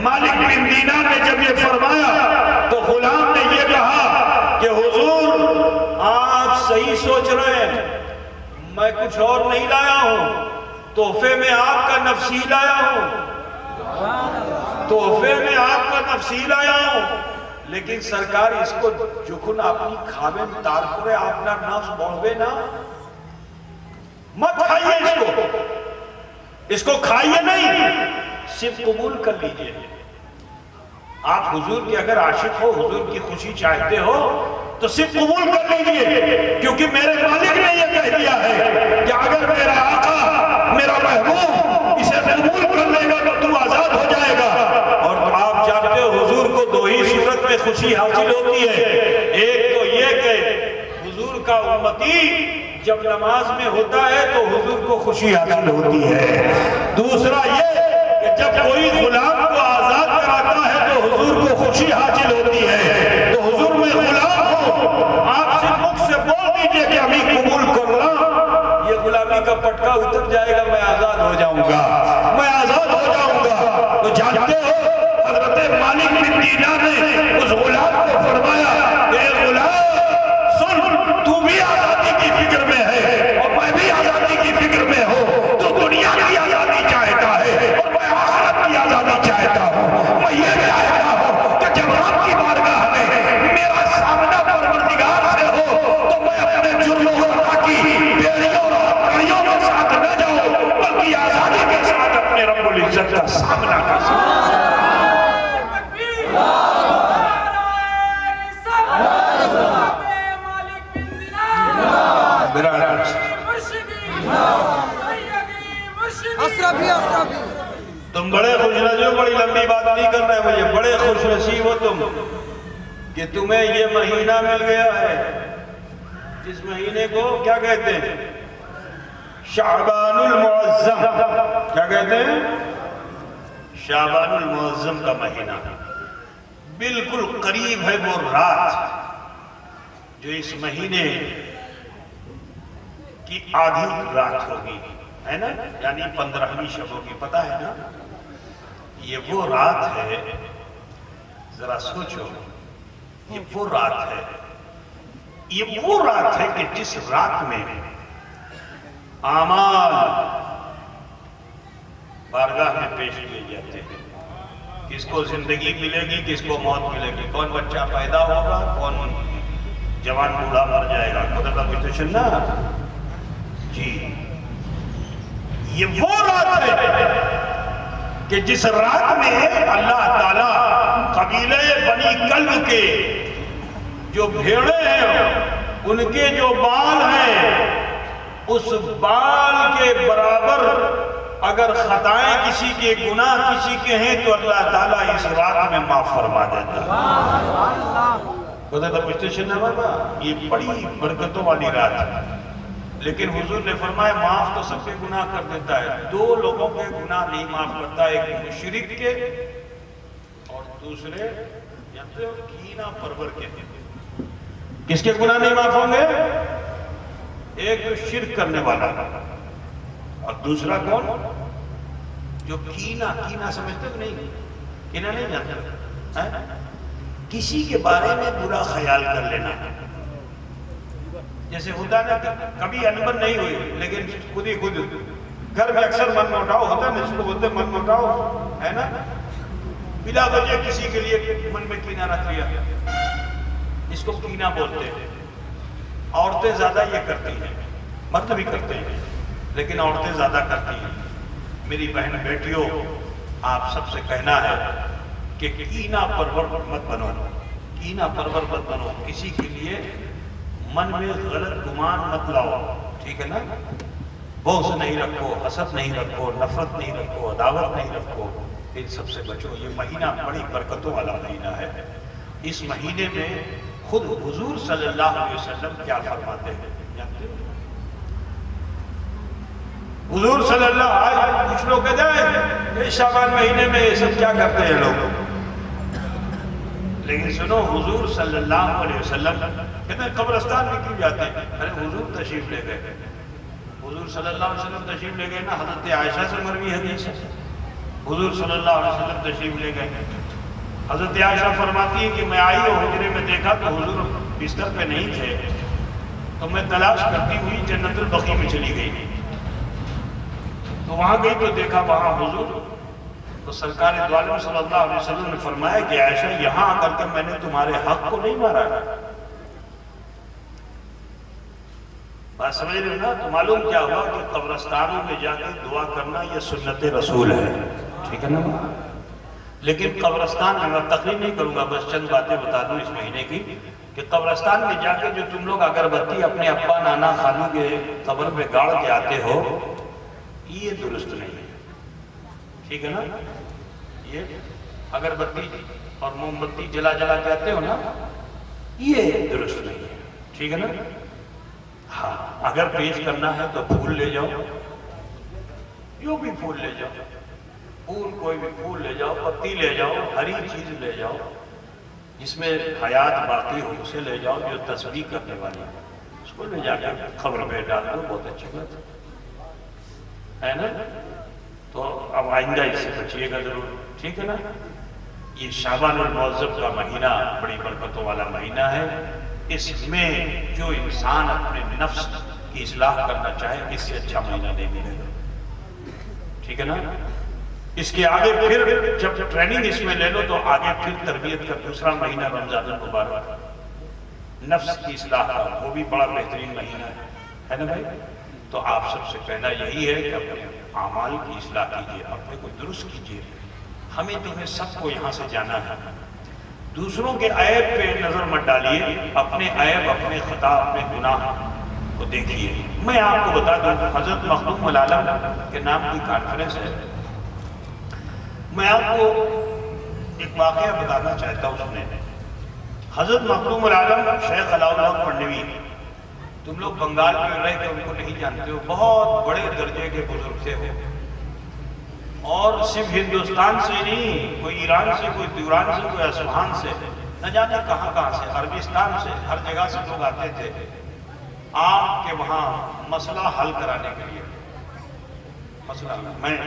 مالک بن دینار نے جب یہ فرمایا تو غلام نے یہ کہا کہ حضور آپ صحیح سوچ رہے ہیں میں کچھ اور نہیں لایا ہوں تحفے میں آپ کا نفسی لایا ہوں تحفے میں آپ کا نفسی لایا ہوں لیکن سرکار اس کو جکن اپنی کھاوے تار کرے اپنا نفس بڑھوے نا مت کھائیے اس کو کھائیے نہیں صرف قبول کر لیجئے آپ حضور کے اگر عاشق ہو حضور کی خوشی چاہتے ہو تو صرف قبول کر لیجئے کیونکہ میرے مالک نے یہ کہہ دیا ہے کہ اگر میرا آقا میرا محبوب اسے قبول کر لے گا تو تو آزاد ہو جائے گا اور آپ جانتے ہو حضور کو دو ہی صورت میں خوشی حاصل ہوتی ہے ایک تو یہ کہ حضور کا امتی جب نماز میں ہوتا ہے تو حضور کو خوشی حاصل ہوتی ہے دوسرا یہ کہ جب کوئی غلام کو آزاد کراتا ہے تو حضور کو خوشی حاصل ہوتی ہے تو حضور میں غلام ہوں آپ سے مجھ سے بول دیجئے کہ ابھی قبول کر رہا یہ غلامی کا پٹکا اتر جائے گا میں آزاد ہو جاؤں گا تو جانتے ہو حضرت مالک بن دینار نے اس غلام کو فرمایا اے غلام سن تو بھی آزادی کی فکر میں ہے اور میں بھی آزادی کی فکر میں ہوں تو دنیا کی آزادی چاہتا ہے اور میں آخرت کی آزادی چاہتا ہوں میں یہ چاہتا ہوں کہ جب رب کی بارگاہ میں میرا سامنا پروردگار سے ہو تو میں اپنے جرموں اور کی بیڑیوں اور کڑیوں کے ساتھ نہ جاؤں بلکہ آزادی کے ساتھ اپنے رب العزت کا سامنا کر سکوں تم بڑے خوش نصیب بڑی لمبی بات نہیں کر رہے مجھے بڑے خوش نصیب ہو تم کہ تمہیں یہ مہینہ مل گیا ہے اس مہینے کو کیا کہتے ہیں شعبان المعظم کیا کہتے ہیں شعبان المعظم کا مہینہ بالکل قریب ہے وہ رات جو اس مہینے کی آدھی رات ہوگی ہے نا یعنی 15ویں شب ہوگی پتہ ہے نا یہ وہ رات ہے ذرا سوچو یہ وہ رات ہے کہ جس رات میں اعمال بارگاہ میں پیش کیے جاتے ہیں کس کو زندگی ملے گی کس کو موت ملے گی کون بچہ پیدا ہوگا کون جوان بوڑھا مر جائے گا خدا کا کوئی نا جی یہ وہ رات ہے کہ جس رات میں اللہ تعالیٰ قبیلہ بنی کلب کے جو بھیڑے ہیں ان کے جو بال ہیں اس بال کے برابر اگر خطائیں کسی کے گناہ کسی کے ہیں تو اللہ تعالیٰ اس رات میں معاف فرما دیتا ہے خدا کا پوچھتے ہیں یہ بڑی برکتوں والی رات ہے لیکن حضور نے فرمایا معاف تو سب کے گناہ کر دیتا ہے، دو لوگوں کے گناہ نہیں معاف کرتا، ایک مشرک کے اور دوسرے جانتے ہو کینہ پرور کے۔ کس کے گناہ نہیں معاف ہوں گے؟ ایک جو شرک کرنے والا اور دوسرا کون؟ جو کینہ سمجھتے ہو نہیں؟ کینہ نہیں جانتے؟ کسی کے بارے میں برا خیال کر لینا، جیسے ہوتا ہے نا، کبھی انبر نہیں ہوئی لیکن خود ہی خود گھر میں اکثر من موٹاؤ ہوتا ہے نا، اس کو بولتے من موٹاؤ ہے نا، بلا وجہ کسی کے لیے من میں کینہ رکھ لیا، اس کو کینہ بولتے ہیں۔ عورتیں زیادہ یہ کرتی ہیں، مرد بھی کرتے ہیں لیکن عورتیں زیادہ کرتی ہیں۔ میری بہن بیٹیوں، آپ سب سے کہنا ہے کہ کینہ پرور مت بنو، کینہ پرور مت بنو، کسی کے لیے من میں غلط گمان مت لاؤ، ٹھیک ہے نا؟ بغض نہیں رکھو، حسد نہیں رکھو، نفرت نہیں رکھو، عداوت نہیں رکھو، ان سب سے بچو۔ یہ مہینہ بڑی برکتوں والا مہینہ ہے۔ اس مہینے میں خود حضور صلی اللہ علیہ وسلم کیا فرماتے ہیں جانتے ہو؟ حضور صلی اللہ علیہ وسلم، کچھ لوگ کہتے ہیں یہ شعبان مہینے میں یہ سب کیا کرتے ہیں لوگ، لیکن سنو حضور صلی اللہ علیہ وسلم کہتے ہیں قبرستان میں کیوں جاتے ہیں؟ ارے حضور تشریف لے گئے، حضور صلی اللہ علیہ وسلم تشریف لے گئے نا، حضرت عائشہ سے مروی حدیث ہے، حضور صلی اللہ علیہ وسلم تشریف لے گئے۔ حضرت عائشہ فرماتی ہے کہ میں آئی اور حجرے میں دیکھا تو حضور بستر پہ نہیں تھے، تو میں تلاش کرتی ہوئی جنت البقیع میں چلی گئی، تو وہاں گئی تو دیکھا وہاں حضور، تو سرکار دو عالم صلی اللہ علیہ وسلم نے فرمایا کہ عائشہ یہاں آ کر کے میں نے تمہارے حق کو نہیں مارا، بات سمجھ رہے ہو نا؟ تو معلوم کیا ہوا کہ قبرستانوں میں جا کے دعا کرنا یہ سنت رسول ہے، ٹھیک ہے نا؟ لیکن قبرستان میں تقریر نہیں کروں گا، بس چند باتیں بتا دوں اس مہینے کی، کہ قبرستان میں جا کے جو تم لوگ اگربتی اپنے ابا نانا خالو کے قبر پہ گاڑ کے آتے ہو، یہ درست نہیں ہے، ٹھیک ہے نا؟ یہ اگربتی اور موم بتی جلا جلا کے آتے ہو نا، یہ درست نہیں ہے، ٹھیک ہے نا؟ ہاں، اگر پیش کرنا ہے تو پھول لے جاؤ، جو بھی پھول لے جاؤ، پھول کوئی بھی پھول لے جاؤ، پتی لے جاؤ، ہری چیز لے جاؤ، جس میں حیات باقی ہو اسے لے جاؤ، جو تسبیح کرنے والی ہے اس کو لے جا کے قبر پہ ڈال دو، بہت اچھی بات ہے نا؟ تو اب آئندہ اس سے بچیے گا ضرور، ٹھیک ہے نا؟ یہ شعبان المعظم کا مہینہ بڑی برکتوں والا مہینہ ہے، اس میں جو انسان اپنے نفس کی اصلاح کرنا چاہے اس سے اچھا مہینہ نہیں ملے گا، ٹھیک ہے نا؟ اس کے آگے پھر جب ٹریننگ اس میں لے لو تو آگے پھر تربیت کا دوسرا مہینہ رمضان المبارک، نفس کی اصلاح کا، وہ بھی بڑا بہترین مہینہ ہے نا بھائی؟ تو آپ سب سے کہنا یہی ہے کہ اپنے اعمال کی اصلاح کیجیے، اپنے کو درست کیجیے، ہمیں تمہیں سب کو یہاں سے جانا ہے، دوسروں کے عیب پہ نظر مت ڈالیے، اپنے عیب، اپنے خطا، اپنے گناہ کو دیکھیے۔ میں آپ کو بتا دوں، حضرت مخدوم العالم کے نام کی کانفرنس ہے، میں آپ کو ایک واقعہ بتانا چاہتا ہوں۔ اس میں حضرت مخدوم العالم شیخ علاؤاللہ پنڈوی، تم لوگ بنگال میں رہے کہ ان کو نہیں جانتے ہو، بہت بڑے درجے کے بزرگ تھے وہ، اور صرف ہندوستان سے نہیں، کوئی ایران سے، کوئی دیوران سے، کوئی اصفہان سے، نہ جانے کہاں کہاں سے، عربستان سے، ہر جگہ سے لوگ آتے تھے آپ کے وہاں مسئلہ حل کرانے کے لیے۔ مسئلہ میں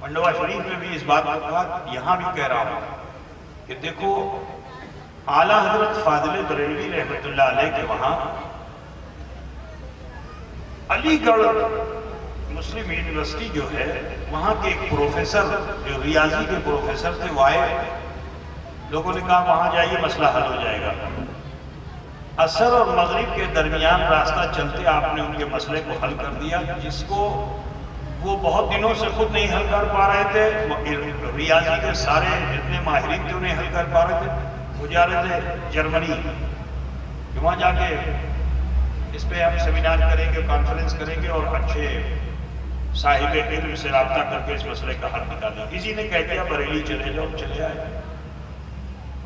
پنڈوا شریف میں بھی اس بات کو کہا، یہاں بھی کہہ رہا ہوں کہ دیکھو اعلیٰ حضرت فاضل بریلوی رحمۃ اللہ علیہ کے وہاں علی گڑھ مسلم یونیورسٹی جو ہے، وہاں کے ایک پروفیسر جو ریاضی کے پروفیسر تھے وہ آئے، لوگوں نے کہا وہاں جائیے مسئلہ حل ہو جائے گا۔ عصر اور مغرب کے درمیان راستہ چلتے آپ نے ان کے مسئلے کو حل کر دیا، جس کو وہ بہت دنوں سے خود نہیں حل کر پا رہے تھے، ریاضی کے سارے جتنے ماہرین تھے انہیں حل کر پا رہے تھے، وہ جا رہے تھے جرمنی، وہاں جا کے اس پہ ہم سیمینار کریں گے، کانفرنس کریں گے اور اچھے صاحب علم سے رابطہ کر کے اس مسئلے کا حل نکالیں۔ کسی نے کہہ دیا بریلی چلے جاؤ، چلے آئے۔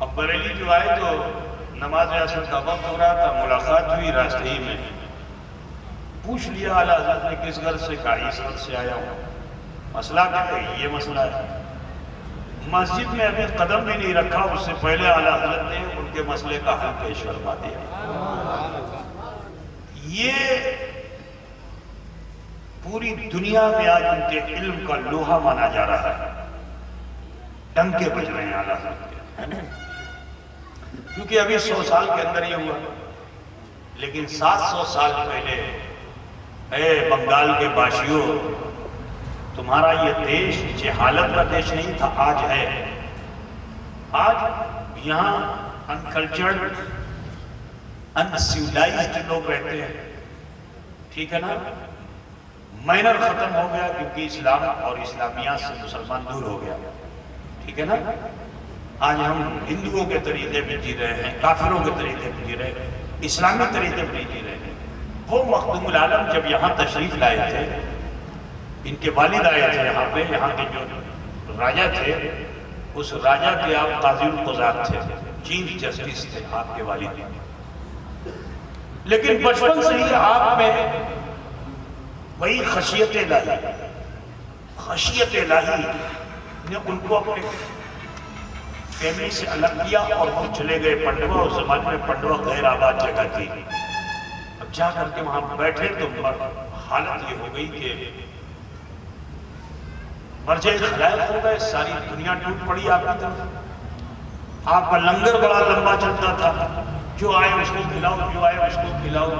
اب بریلی جو آئے تو نماز ریاست کا وقت ہو رہا تھا، ملاقات ہوئی راستے ہی میں، پوچھ لیا اعلیٰ حضرت نے کس گھر سے، کہا اس گھر سے آیا ہوں، مسئلہ کیا ہے؟ یہ مسئلہ ہے۔ مسجد میں ابھی قدم بھی نہیں رکھا، اس سے پہلے اعلیٰ حضرت نے ان کے مسئلے کا حل پیش کروا دیا۔ یہ پوری دنیا میں آج ان کے علم کا لوہا مانا جا رہا ہے، ڈنکے بج رہے ہیں اعلیٰ حضرت کے، کیونکہ ابھی 100 سال کے اندر یہ ہوا، لیکن 700 سال پہلے اے بنگال کے باشیوں، تمہارا یہ دیش جہالت کا دیش نہیں تھا، آج ہے۔ آج یہاں انکلچرڈ انسیولائزڈ لوگ رہتے ہیں، ٹھیک ہے نا؟ مائنر ختم ہو گیا کیونکہ اسلام اور اسلامیات سے مسلمان دور ہو گیا، ٹھیک ہے نا؟ آج ہم ہندوؤں کے طریقے میں جی رہے ہیں، کافروں کے طریقے میں جی رہے ہیں، اسلامی طریقے میں جی رہے ہیں۔ وہ مخدوم العالم جب یہاں تشریف لائے تھے، ان کے والد آئے تھے یہاں پہ، یہاں کے جو راجہ تھے، اس راجہ کے آپ قاضی القضات تھے، چیف جسٹس تھے آپ کے والد، لیکن بچپن سے ہی آپ میں وہی خشیت الہی نے ان کو اپنے فیملی سے الگ کیا، اور وہ چلے گئے پنڈوا۔ اس زمانے میں پنڈوا غیر آباد جگہ تھی۔ اب جا کر کے وہاں بیٹھے تو حالت یہ ہو گئی کہ مرجع خلائق ہو گئے، ساری دنیا ٹوٹ پڑی آپ کی طرف۔ آپ کا لنگر بڑا لمبا چلتا تھا، جو آئے اس کو کھلاؤ، جو آئے اس کو کھلاؤ۔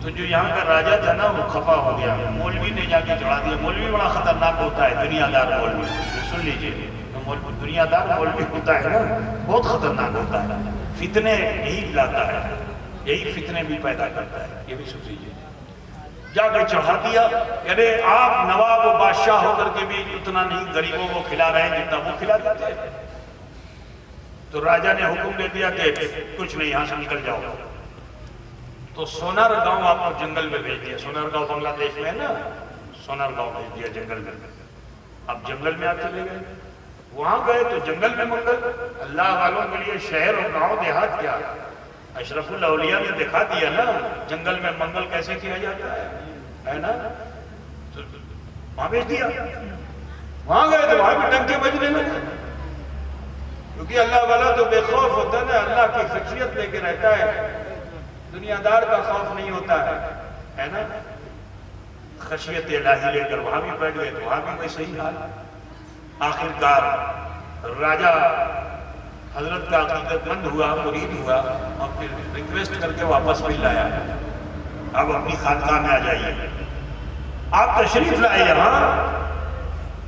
تو جو یہاں کا راجہ تھا نا، وہ خفا ہو گیا، مولوی نے جا کے چڑھا دیا۔ مولوی بڑا خطرناک ہوتا ہے، دنیا دار مولوی، سن لیجئے، دنیا دار مولوی ہوتا ہے نا، بہت خطرناک ہوتا ہے، فتنے یہی لاتا ہے، یہی فتنے بھی پیدا کرتا ہے، یہ بھی سن لیجئے۔ جا کے چڑھا دیا، یعنی آپ نواب و بادشاہ ہو کر کے بھی اتنا نہیں غریبوں کو کھلا رہے ہیں جتنا وہ کھلا دیتے ہیں۔ تو راجہ نے حکم دے دیا کہ کچھ نہیں، یہاں سے نکل جاؤ۔ تو سونار گاؤں آپ کو جنگل میں بھیج دیا۔ سونار گاؤں بنگلہ دیش میں ہے نا، سونار گاؤں بھیج دیا جنگل میں۔ اب جنگل میں آپ چلے گئے، وہاں گئے تو جنگل میں منگل۔ اللہ والوں کے لیے شہر اور گاؤں دیہات کیا، اشرف الاولیاء نے دکھا دیا نا جنگل میں منگل کیسے کیا جاتا ہے نا؟ تو وہاں بھیج دیا، وہاں گئے تو وہاں بھی ڈنکے بجنے لگے، کیونکہ اللہ والا تو بے خوف ہوتا ہے نا، اللہ کی خشیت لے کے رہتا ہے، دنیا دار کا خوف نہیں ہوتا ہے نا؟ خشیت الہی لے کر وہاں بھی بیٹھ گئے تو وہاں بھی ویسے ہی حال۔ آخر کار راجہ حضرت کا عقیدت مند ہوا، مرید ہوا، اور پھر ریکویسٹ کر کے واپس بھی لایا، اب اپنی خانقاہ میں آ جائیے۔ آپ تشریف لائے یہاں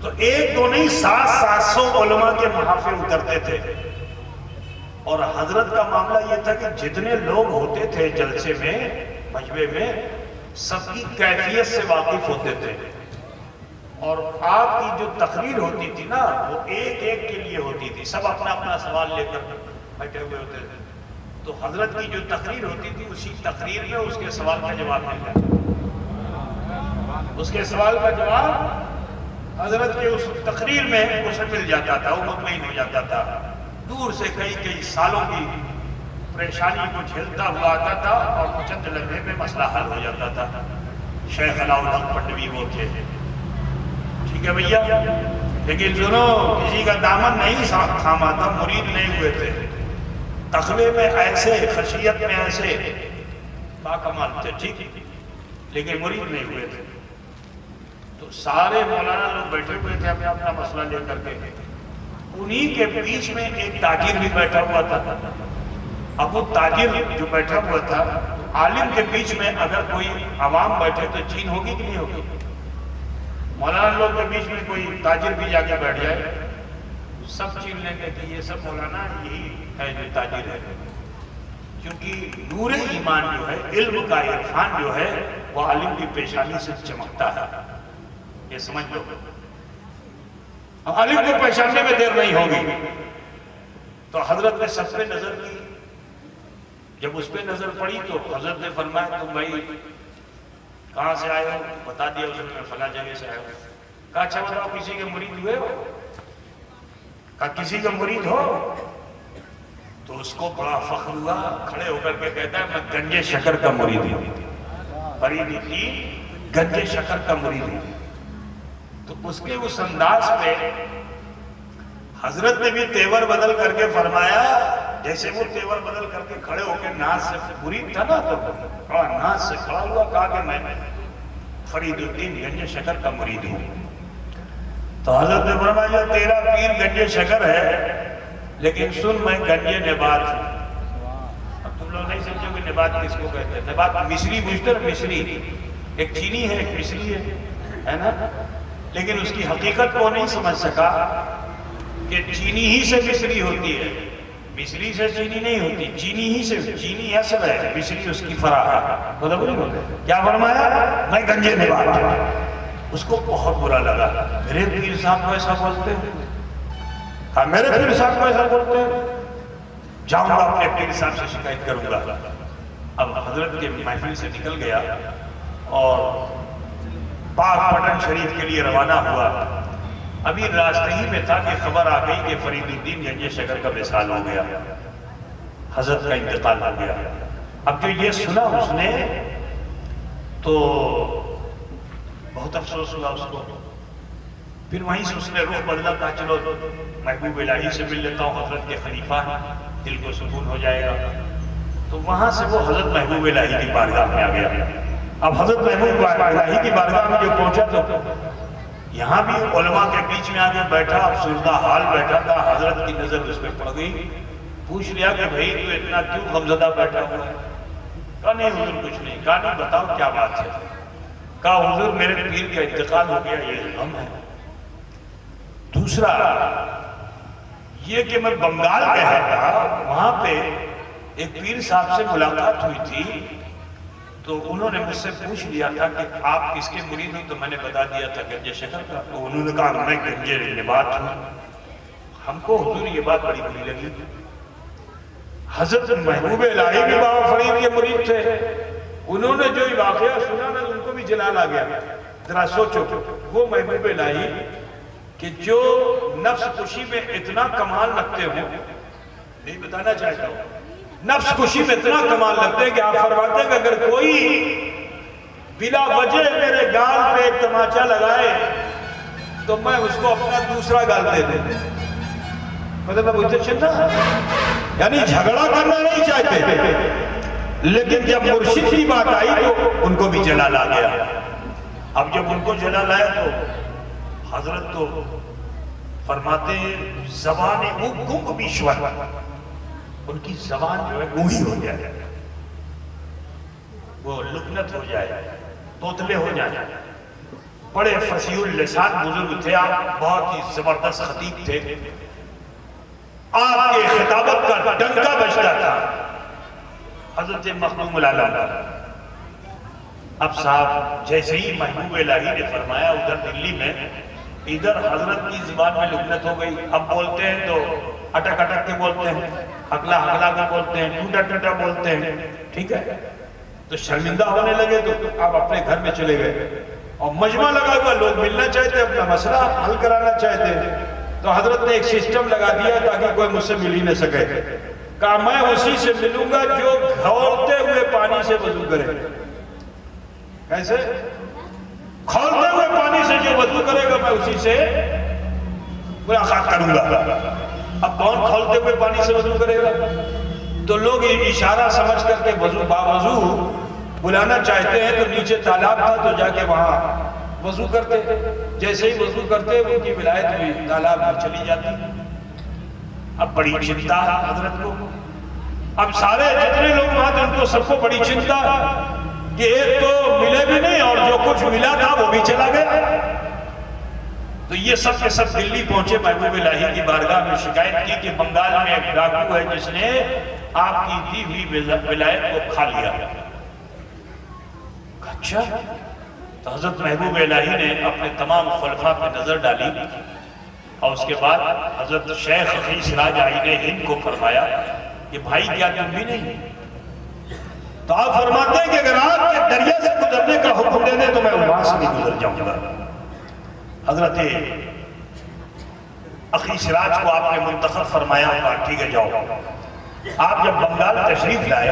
تو 1-2 نہیں 700 علماء کے محافل اترتے تھے، اور حضرت کا معاملہ یہ تھا کہ جتنے لوگ ہوتے تھے جلسے میں، مجمع میں، سب کی کیفیت سے واقف ہوتے تھے، اور آپ کی جو تقریر ہوتی تھی نا، وہ ایک ایک کے لیے ہوتی تھی، سب اپنا اپنا سوال لے کر بیٹھے ہوئے ہوتے تھے۔ تو حضرت کی جو تقریر ہوتی تھی، اسی تقریر میں اس کے سوال کا جواب مل جاتا، اس کے سوال کا جواب حضرت کے اس تقریر میں اسے مل جاتا تھا، وہ مطمئن ہو جاتا تھا۔ دور سے کئی سالوں کی پریشانی کو جھیلتا ہوا آتا تھا، اور چند لمحے میں مسئلہ حل ہو جاتا تھا۔ شیخ علاؤ الحق پنڈوی وہ تھے، ٹھیک ہے بھیا، لیکن سنو، کسی کا دامن نہیں تھاما تھا، مرید نہیں ہوئے تھے، تقوی میں ایسے، خشیت میں ایسے باکمال تھے، ٹھیک، لیکن مرید نہیں ہوئے تھے۔ تو سارے مولانا لوگ بیٹھے ہوئے تھے اپنا اپنا مسئلہ لے کر کے، انہی کے بیچ میں ایک تاجر بھی بیٹھا ہوا تھا۔ اب وہ تاجر جو بیٹھا ہوا تھا، عالم کے بیچ میں اگر کوئی عوام بیٹھے تو چین ہوگی کہ نہیں ہوگی؟ مولانا لوگ کے بیچ میں کوئی تاجر بھی جا کے بیٹھ جائے، سب چین لیں گے کہ یہ سب مولانا یہی ہے جو تاجر ہے، کیونکہ نور ایمان جو ہے، علم کا عرفان جو ہے، وہ عالم کی پیشانی سے چمکتا ہے، یہ سمجھ لو۔ عالم کو پہچاننے میں دیر نہیں ہوگی۔ تو حضرت نے سب پہ نظر کی، جب اس پہ نظر پڑی تو حضرت نے فرمایا تم بھائی کہاں سے آئے ہو؟ بتا دیا اس نے، میں فلاں جگہ سے آیا ہوں۔ کہا اچھا بتاؤ کسی کے مرید ہوئے ہو؟ کہا کسی کا مرید ہو؟ تو اس کو بڑا فخر ہوا، کھڑے ہو کر کے کہتا ہے میں گنجے شکر کا مرید ہوں۔ فرید الدین گنج شکر کا مرید ہوں. تو اس کے اس انداز پہ حضرت نے بھی تیور بدل کر کے فرمایا، جیسے وہ تیور بدل کر کے کھڑے ہو کے ناز سے مرید تھا نا، تو ناز سے کھڑا ہوا، کہا کہ میں فرید الدین گنج شکر کا مرید ہوں. تو حضرت نے فرمایا تیرا پیر گنج شکر ہے، لیکن سن میں گنج نبات ہوں. اب تم لوگ نہیں سمجھو کہ نبات کس کو کہتے ہیں. نبات مصری بجتر، مصری ایک چینی ہے ایک مصری ہے نا، لیکن اس کی حقیقت کو نہیں سمجھ سکا کہ چینی ہی سے مصری ہوتی ہے، مصری سے چینی نہیں ہوتی، چینی ہی سے، چینی اصل ہے، مصری اس کی فرع ہے. کیا فرمایا؟ میں گنج نبات ہوں. اس کو بہت برا لگا، میرے پیر صاحب کو ایسا بولتے ہیں؟ ہاں میرے پیر صاحب کو ایسا بولتے ہیں، جاؤں گا اپنے پیر صاحب سے شکایت کروں گا. اب حضرت کے محفل سے نکل گیا اور پاک پٹن شریف کے لیے روانہ ہوا. ابھی راستے ہی میں تھا کہ خبر آ گئی کہ فرید الدین گنج شکر کا وصال ہو گیا، حضرت کا انتقال ہو گیا. اب جو یہ سنا اس نے تو بہت افسوس ہوا اس کو. پھر وہیں سے اس نے رخ بدلا، کہا چلو محبوب الہی سے مل لیتا ہوں، حضرت کے خلیفہ ہیں، دل کو سکون ہو جائے گا. تو وہاں سے وہ حضرت محبوب الہی کی بارگاہ میں آ گیا. اب حضرت محبوب الہی کی بارگاہ میں جو پہنچا تو یہاں بھی علماء کے بیچ میں آگے بیٹھا، افسردہ حال بیٹھا تھا. حضرت کی نظر اس پہ پڑ گئی، پوچھ لیا کہ بھائی تو اتنا کیوں غمزدہ بیٹھا ہوا ہے؟ کہا نہیں حضور کچھ نہیں. کہا نہیں بتاؤ کیا بات ہے؟ کہا حضور میرے پیر کا انتقال ہو گیا، یہ غم ہے. دوسرا یہ کہ میں بنگال گیا تھا، وہاں پہ ایک پیر صاحب سے ملاقات ہوئی تھی، تو انہوں نے مجھ سے پوچھ لیا تھا کہ آپ کس کے مرید ہوں، تو میں نے بتا دیا تھا گنج شکر کا. تو انہوں نے کہا میں گنج نبات ہوں. ہم کو حضور یہ بات بڑی بری لگی. حضرت محبوب الہی بھی بابا فرید کے مرید تھے، انہوں نے جو واقعہ سنا نا ان کو بھی جلال آ گیا. ذرا سوچو، وہ محبوب الہی کہ جو نفس کشی میں اتنا کمال رکھتے ہوں، نہیں بتانا چاہتا ہوں، نفس کشی میں اتنا کمال رکھتے ہیں کہ آپ فرماتے ہیں کہ اگر کوئی بلا وجہ میرے گال پہ ایک تماچا لگائے تو میں اس کو اپنا دوسرا گال دے دیں. مطلب مجھے چلنا یعنی جھگڑا کرنا نہیں چاہتے، لیکن جب مرشد کی بات آئی تو ان کو بھی جلال آ گیا. اب جب ان کو جلال آیا تو حضرت تو فرماتے ہیں زبان وہ گنگ بیشور، ان کی زبان جو ہے گونگی ہو جائے، وہ لکنت ہو جائے، توتلے ہو جائے. بڑے فصیح اللسان بزرگ تھے آپ، بہت ہی زبردست خطیب تھے. آپ کے خطابت کا ڈنکا بجتا تھا. حضرت مخدوم العالم اب صاحب جیسے ہی محبوب الہی نے فرمایا ادھر دلی میں، ادھر حضرت کی زبان میں لکنت ہو گئی. اب بولتے ہیں تو اٹک اٹک کے بولتے ہیں، اگلا اگلا کے بولتے ہیں، ٹوٹا ٹوٹا بولتے ہیں. ٹھیک ہے، تو شرمندہ ہونے لگے تو آپ اپنے گھر میں چلے گئے. اور مجمع لگا ہوا، لوگ ملنا چاہتے، اپنا مسئلہ حل کرانا چاہتے. تو حضرت نے ایک سسٹم لگا دیا تاکہ کوئی مجھ سے مل ہی نہ سکے. کہا میں اسی سے ملوں گا جو کھولتے ہوئے پانی سے وضو کرے. کیسے؟ کھولتے ہوئے پانی سے جو وضو کرے گا میں اسی سے ملاقات کروں گا. اب کون کھولتے ہوئے پانی سے وضو کرے گا؟ تو لوگ اشارہ سمجھ کر کے وضو باوضو بلانا چاہتے ہیں. تو نیچے تالاب تھا تو جا کے وہاں وضو کرتے. جیسے ہی وضو کرتے ان کی ولایت بھی تالاب میں چلی جاتی. اب بڑی چنتا حضرت کو. اب سارے جتنے لوگ وہاں تھے ان کو سب کو بڑی چنتا کہ ایک تو ملے بھی نہیں اور جو کچھ ملا تھا وہ بھی چلا گیا. تو یہ سب کے سب دلی پہنچے، محبوب الہی کی بارگاہ میں شکایت کی کہ بنگال میں ایک ڈاکو ہے جس نے آپ کی دی ہوئی ولایت کو کھا لیا. اچھا. تو حضرت محبوب الہی نے اپنے تمام خلفاء پہ نظر ڈالی اور اس کے بعد حضرت شیخ حفیظ سراج آئین ہند کو فرمایا کہ بھائی کیا تم بھی نہیں؟ تو آپ فرماتے ہیں کہ اگر آپ کے دریا سے گزرنے کا حکم دے دیں تو میں وہاں سے بھی گزر جاؤں گا. حضرت اخی سراج کو آپ نے منتخب فرمایا، ٹھیک ہے جاؤ. آپ جب بنگال تشریف لائے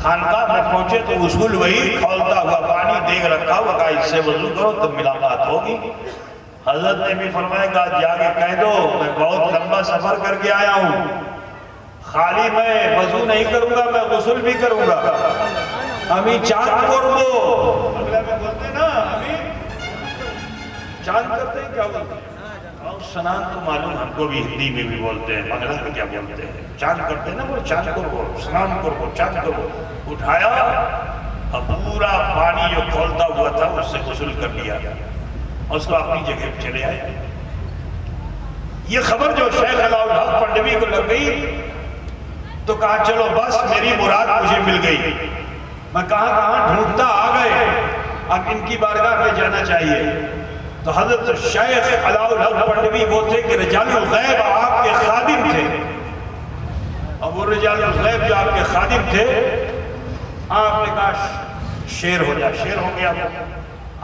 خانقاہ میں پہنچے تو اصول وہی، کھولتا ہوا پانی دیکھ رکھا ہوا، کہا اس سے وضو کرو تو ملاقات ہوگی۔ حضرت نے بھی فرمایا کہ جا کے کہہ دو میں بہت لمبا سفر کر کے آیا ہوں، خالی میں وضو نہیں کروں گا، میں غسل بھی کروں گا۔ ہمیں چاند کرو، اگلا میں بولتے نا ہمیں چاند کرتے ہیں، کیا بولتے ہیں؟ اور سنان تو معلوم ہم کو بھی ہندی میں بھی بولتے ہیں، بنگلہ میں کیا بولتے ہیں؟ چاند کرتے ہیں نا، وہ چاند کرو، سنان کرو، چاند کرو۔ اٹھایا اب پورا پانی جو کھولتا ہوا تھا اس سے غسل کر لیا، اس کو اپنی جگہ پہ چلے آئے۔ یہ خبر جو شیخ علاؤ الحق پنڈوی کو لگ گئی تو کہا چلو بس میری مراد مجھے مل گئی، میں کہاں ڈھونڈتا آ گئے، اب ان کی بارگاہ میں جانا چاہیے۔ تو حضرت شیخ علاؤ الحق پنڈوی وہ تھے کہ رجال الغیب آپ کے خادم تھے، اور وہ رجال الغیب جو آپ کے خادم تھے، آپ نے کہا شیر ہو جا، شیر ہو گیا۔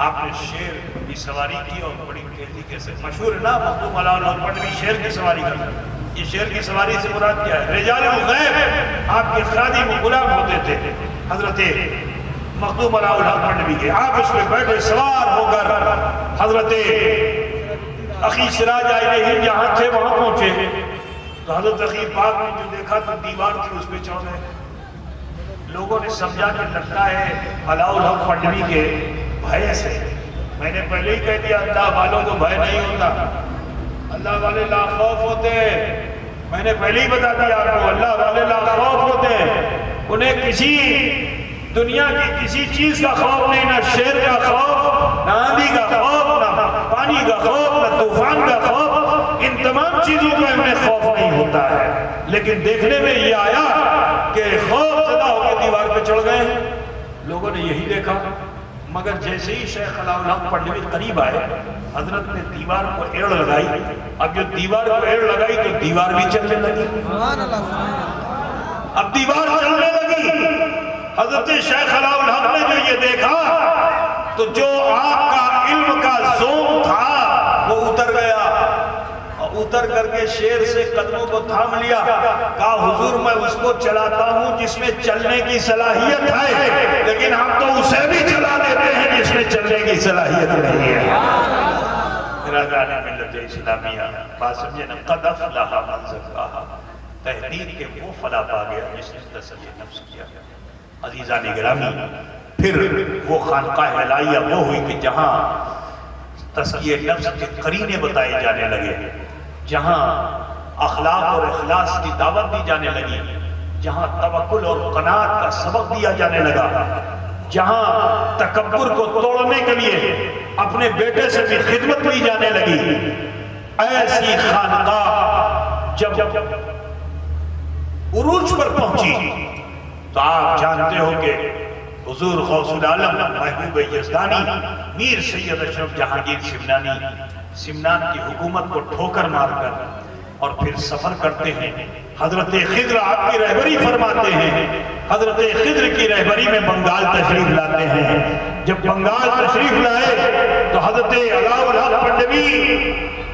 آپ نے شیر کی سواری کی اور بڑی تیزی کے سے مشہور ہے نا مخدوم علاؤ الحق پنڈوی شیر کی سواری کرتا۔ یہ شیر کی سواری سے مراد کیا ہے؟ رجال الغیب آپ کے خادم و غلام ہوتے تھے حضرت مخدوم علاؤ الحق پنڈوی کے۔ آپ اس میں بیٹھے سوار ہو کر حضرت اخی سراج آئے جہاں تھے وہاں پہنچے تو حضرت اخی پاک نے جو دیکھا تو دیوار تھی اس پہ چڑھ گئے۔ لوگوں نے سمجھا کہ لگتا ہے علاؤ الحق پنڈوی کے بھائے سے۔ میں نے پہلے ہی کہہ دیا اللہ والوں کو بھائے نہیں ہوتا، اللہ والے لا خوف ہوتے ہیں۔ میں نے پہلے ہی بتا دیا آپ کو اللہ والے لا خوف ہوتے ہیں، انہیں کسی دنیا کی کسی چیز کا خوف نہیں، نہ شیر کا خوف، نہ آندھی کا خوف، نہ پانی کا خوف، نہ طوفان کا خوف، ان تمام چیزوں کا انہیں خوف نہیں ہوتا ہے۔ لیکن دیکھنے میں یہ آیا کہ خوف زدہ ہو کے دیوار پہ چڑھ گئے، لوگوں نے یہی دیکھا۔ مگر جیسے ہی شیخ علاؤ الحق پنڈوی قریب آئے حضرت نے دیوار کو ایڑ لگائی۔ اب جو دیوار کو ایڑ لگائی تو دیوار بھی چلنے لگی، اب دیوار چلنے لگی۔ حضرت شیخ علاؤ الحق نے جو یہ دیکھا تو جو آپ کا علم کا زوم تھا وہ اتر گیا، اور اتر کر کے شیر سے قدموں کو تھام لیا، کہا حضور میں اس کو چلاتا ہوں جس میں چلنے کی صلاحیت ہے، لیکن ہم تو اسے بھی چلا دیتے ہیں جس میں چلنے کی صلاحیت نہیں ہے۔ برادران ملت اسلامیہ بات سمجھے نا، قد افلح من زکاہا، تحقیق کے وہ فلاح پا گیا جس نے تزکیہ نفس کیا۔ عزیزان گرامی، پھر وہ خانقاہ الہیہ وہ ہوئی کہ جہاں تزکیہ نفس کے قرینے بتائے جانے لگے، جہاں اخلاق اور اخلاص کی دعوت دی جانے لگی، جہاں توکل اور قناعت کا سبق دیا جانے لگا، جہاں تکبر کو توڑنے کے لیے اپنے بیٹے سے بھی خدمت لی جانے لگی، ایسی خانقاہ جب عروج پر پہنچی تو آپ جانتے ہو کہ حضور غوث العالم محبوب یزدانی میر سید اشرف جہانگیر سمنان کی حکومت کو ٹھوکر مار کر اور پھر سفر کرتے ہیں۔ حضرت خضر آپ کی رہبری فرماتے ہیں، حضرت خضر کی رہبری میں بنگال تشریف لاتے ہیں۔ جب بنگال تشریف لائے تو حضرت علاؤ الحق پنڈوی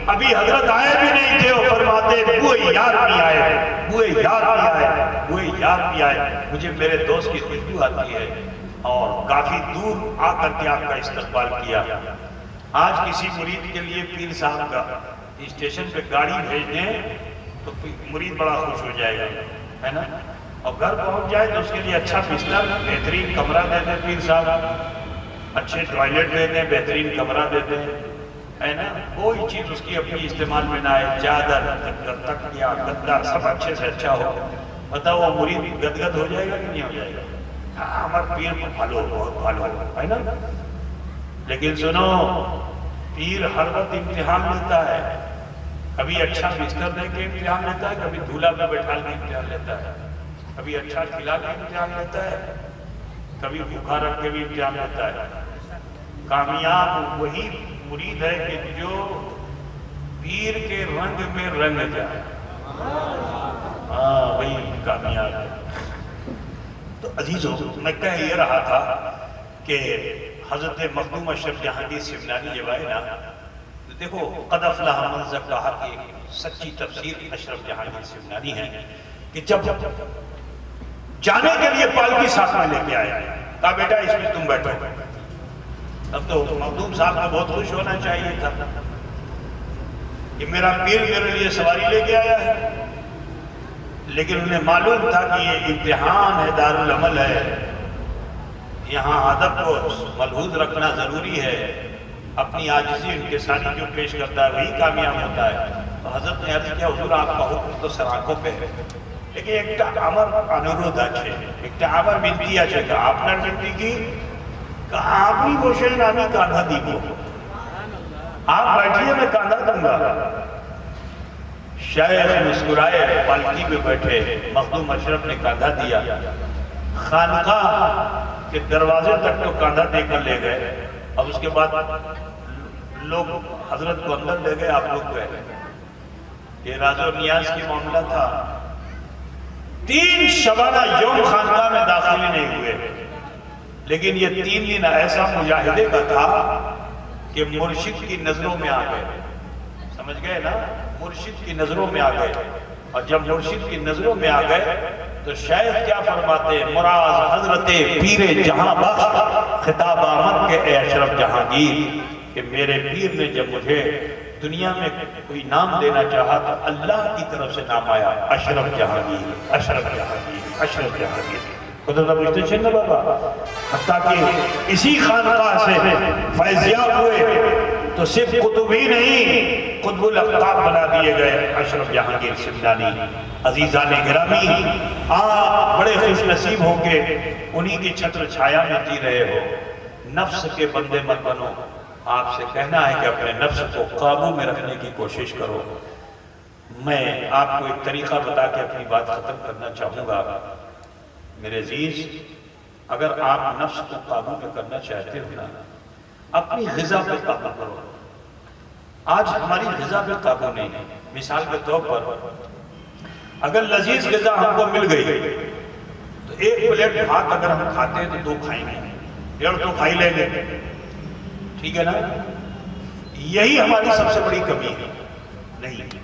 ابھی حضرت آئے بھی نہیں تھے، وہ فرماتے بوئے یار بھی آئے، بوئے یار بھی آئے، بوئے یار بھی آئے، مجھے میرے دوست کی خوشبو آتی ہے، اور کافی دور آ کر کے آپ کا استقبال کیا۔ آج کسی مرید کے لیے پیر صاحب کا اسٹیشن پہ گاڑی بھیج دیں تو مرید بڑا خوش ہو جائے گا، ہے نا، اور گھر پہنچ جائے تو اس کے لیے اچھا بستر، بہترین کمرہ دے دیں پیر صاحب، اچھے ٹوائلٹ دے دیں، بہترین کمرہ دے دیں، ہے نا، کوئی چیز اس کی اپنی استعمال میں نہ آئے، چادر تکیہ گدا سب اچھے سے اچھا ہو، بتاؤ وہ مرید گدگد ہو جائے گا کہ نہیں ہو جائے گا؟ ہمارا پیر کو بھالو، بہت بھالو، ہے نا۔ لیکن سنو، پیر ہر وقت امتحان لیتا ہے، کبھی اچھا بستر دے کے امتحان لیتا ہے، کبھی دھولا پہ بیٹھا کے امتحان لیتا ہے، کبھی اچھا کھلا کے امتحان لیتا ہے، کبھی بھوکا رکھ کے بھی امتحان لیتا ہے۔ کامیاب وہی مرید ہے کہ جو پیر کے رنگ میں رنگ جائے، ہاں وہی کامیاب ہے۔ تو عزیزوں، میں کہہ یہ رہا تھا کہ حضرت مخدوم اشرف جہانگیر سمنانی جب آئے نا، دیکھو قد افلح من زکاہا کی سچی تفسیر اشرف جہانگیر سمنانی ہے کہ جب جانے کے لیے پالکی ساتھ میں لے کے آئے، کہا بیٹا اس میں تم بیٹھو۔ تب تو مخدوم صاحب کو بہت خوش ہونا چاہیے تھا کہ میرا پیر میرے لیے سواری لے کے آیا ہے، لیکن انہیں معلوم تھا کہ یہ امتحان ہے، دارالعمل ہے، یہاں ادب کو ملحوظ رکھنا ضروری ہے، اپنی عاجزی انکساری جو پیش کرتا ہے وہی کامیاب ہوتا ہے۔ تو حضرت نے عرض کیا حضور آپ کا حکم تو سراکوں پہ ہے، لیکن ایک امر انورودھ اچھے، ایک امر بنتی اچھے کا آپ نے بنتی کی کہ آپ ہی گوشے نامی کاندھا دی کو، آپ بیٹھیے میں کاندھا دوں گا۔ شیخ مسکرائے، پالکی میں بیٹھے، مخدوم اشرف نے کاندھا دیا، خانقاہ کے دروازے تک تو کاندھا دے کر لے گئے، اب اس کے بعد لوگ حضرت کو اندر لے گئے، آپ لوگ گئے۔ یہ راز و نیاز کی معاملہ تھا، 3 شبانہ یوم خانقاہ میں داخل نہیں ہوئے، لیکن یہ 3 دن ایسا مجاہدے کا تھا کہ مرشد کی نظروں میں آ گئے، سمجھ گئے نا، مرشد کی نظروں میں آ گئے، اور جب مرشد کی نظروں میں آ گئے تو شیخ کیا فرماتے ہیں، مراز حضرت پیر جہاں بخش خطاب آمد کے اے اشرف جہانگیر، کہ میرے پیر نے جب مجھے دنیا میں کوئی نام دینا چاہا تو اللہ کی طرف سے نام آیا، اشرف جہانگیر، اشرف جہانگیر، اشرف جہانگیر۔ خدا بجھتے چھنے بابا، حتیٰ کہ اسی خانقاہ سے فیضیاب ہوئے تو صرف قطب ہی نہیں، قطب الاقطاب بنا دیے گئے اشرف جہانگیر سمنانی۔ عزیزان گرامی، آپ بڑے خوش نصیب ہو کے انہی کی چھتر چھایا میں جی رہے ہو، نفس کے بندے مت بنو، آپ سے کہنا ہے کہ اپنے نفس کو قابو میں رکھنے کی کوشش کرو۔ میں آپ کو ایک طریقہ بتا کے اپنی بات ختم کرنا چاہوں گا۔ میرے عزیز، اگر آپ نفس کو قابو میں کرنا چاہتے ہو نا، اپنی غذا پہ قابو کرو۔ آج ہماری غذا پہ قابو نہیں ہے۔ مثال کے طور پر اگر لذیذ غذا ہم کو مل گئی تو 1 پلیٹ بھات اگر ہم کھاتے ہیں تو 2 کھائیں گے، 1.5 تو کھائی لیں گے، ٹھیک ہے نا؟ یہی ہماری سب سے بڑی کمی ہے۔ نہیں،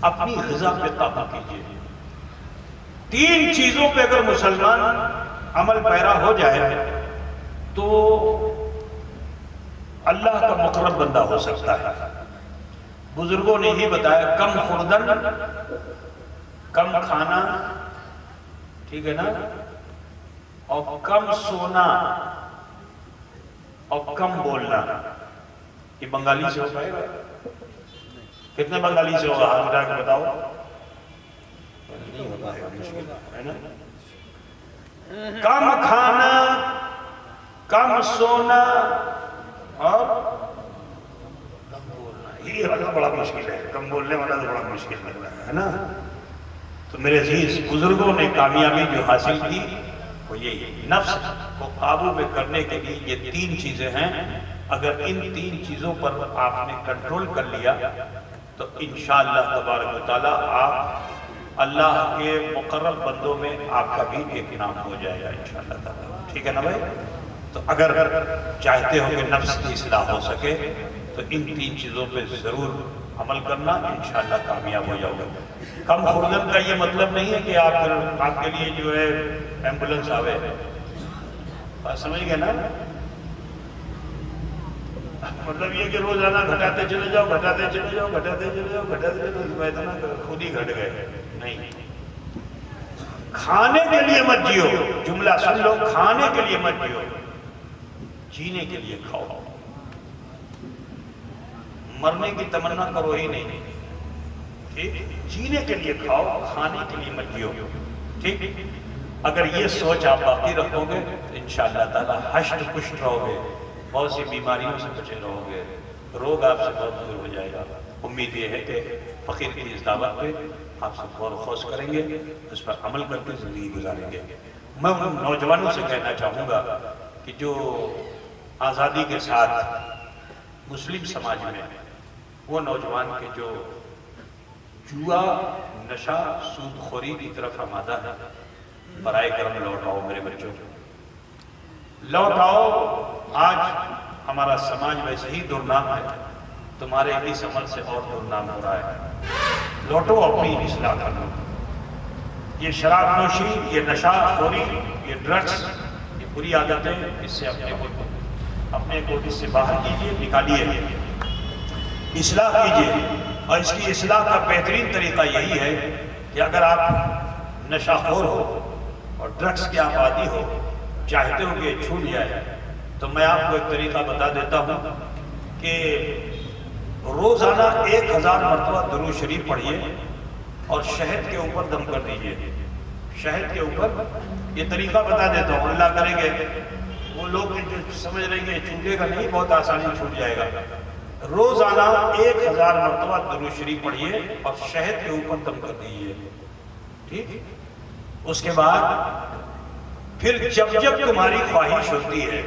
اپنی غذا پہ قابو کیجئے۔ 3 چیزوں پہ اگر مسلمان عمل پیرا ہو جائے تو اللہ کا مقرب بندہ ہو سکتا ہے۔ بزرگوں نے ہی بتایا، کم خوردن، کم کھانا، ٹھیک ہے نا، اور کم سونا اور کم بولنا۔ یہ بنگالی سے ہو پائے گا؟ کتنے بنگالی سے ہوگا؟ ہاتھ اٹھا کے بتاؤ۔ نہیں ہوتا ہے، مشکل ہے نا۔ کم کھانا، کم سونا اور کم بولنا، یہ والا بڑا مشکل ہے، کم بولنے والا تو بڑا مشکل لگ رہا ہے نا۔ تو میرے عزیز، بزرگوں نے کامیابی جو حاصل کی وہ یہی، نفس کو قابو میں کرنے کے لیے یہ 3 چیزیں ہیں۔ اگر ان 3 چیزوں پر آپ نے کنٹرول کر لیا تو انشاءاللہ تبارک و تعالیٰ آپ اللہ کے مقرب بندوں میں آپ کا بھی ایک نام ہو جائے گا انشاءاللہ تعالیٰ، ٹھیک ہے نا بھائی؟ تو اگر چاہتے ہو کہ نفس کی اصلاح ہو سکے تو ان 3 چیزوں پہ ضرور عمل کرنا، انشاءاللہ کامیاب ہو جاؤ گے۔ کم خوردن کا یہ مطلب نہیں ہے کہ آپ کے لیے جو ہے ایمبولنس آوے، سمجھ گئے نا؟ مطلب یہ کہ روزانہ گھٹاتے چلے جاؤ، گھٹاتے چلے جاؤ، گھٹاتے چلے جاؤ، گھٹاتے چلے جاؤ، اتنا خود ہی گھٹ گئے، نہیں۔ کھانے کے لیے مت جیو، جملہ سن لو، کھانے کے لیے مت جیو، جینے کے لیے کھاؤ۔ مرنے کی تمنا کرو ہی نہیں، ٹھیک؟ جینے کے لیے کھاؤ، کھانے کے لیے مت جیو، ٹھیک؟ اگر یہ سوچ آپ باقی رکھو گے تو انشاءاللہ تعالیٰ ہشت پشت رہو گے، بہت سی بیماریوں سے بچے رہو گے، روگ آپ سے بہت دور ہو جائے گا۔ امید یہ ہے کہ فقیر کی اس دعوت پہ آپ سے غور و خوض کریں گے، اس پر عمل کر کے زندگی گزاریں گے۔ میں ان نوجوانوں سے کہنا چاہوں گا کہ جو آزادی کے ساتھ مسلم سماج میں وہ نوجوان کے جو جوا، نشہ، سود خوری کی طرف آمادہ ہے، برائے کرم لوٹاؤ میرے بچوں، لوٹاؤ۔ آج ہمارا سماج ویسے ہی دورنام ہے، تمہارے اس عمل سے اور دورنام ہو رہا ہے۔ لوٹو، اپنی اصلاح کرو۔ یہ شراب نوشی، یہ نشہ خوری، یہ ڈرگس، یہ بری عادتیں، اس سے اپنے کو اس سے باہر کیجیے، نکالیے، اصلاح کیجیے۔ اور اس کی اصلاح کا بہترین طریقہ یہی ہے کہ اگر آپ نشہ خور ہو اور ڈرگس کے آپ عادی ہو، چاہتے ہو کہ چھوٹ جائے، تو میں آپ کو ایک طریقہ بتا دیتا ہوں کہ روزانہ 1000 مرتبہ درود شریف پڑھیے اور شہد کے اوپر دم کر دیجیے، شہد کے اوپر۔ یہ طریقہ بتا دیتا ہوں، اللہ کریں گے وہ لوگ جو سمجھ رہے ہیں چھوٹے گا نہیں، بہت آسانی چھوٹ جائے گا۔ روزانہ 1000 مرتبہ درود شریف پڑھیے اور شہد کے اوپر دم کر دیجیے، ٹھیک؟ اس کے بعد پھر جب جب تمہاری خواہش ہوتی ہے،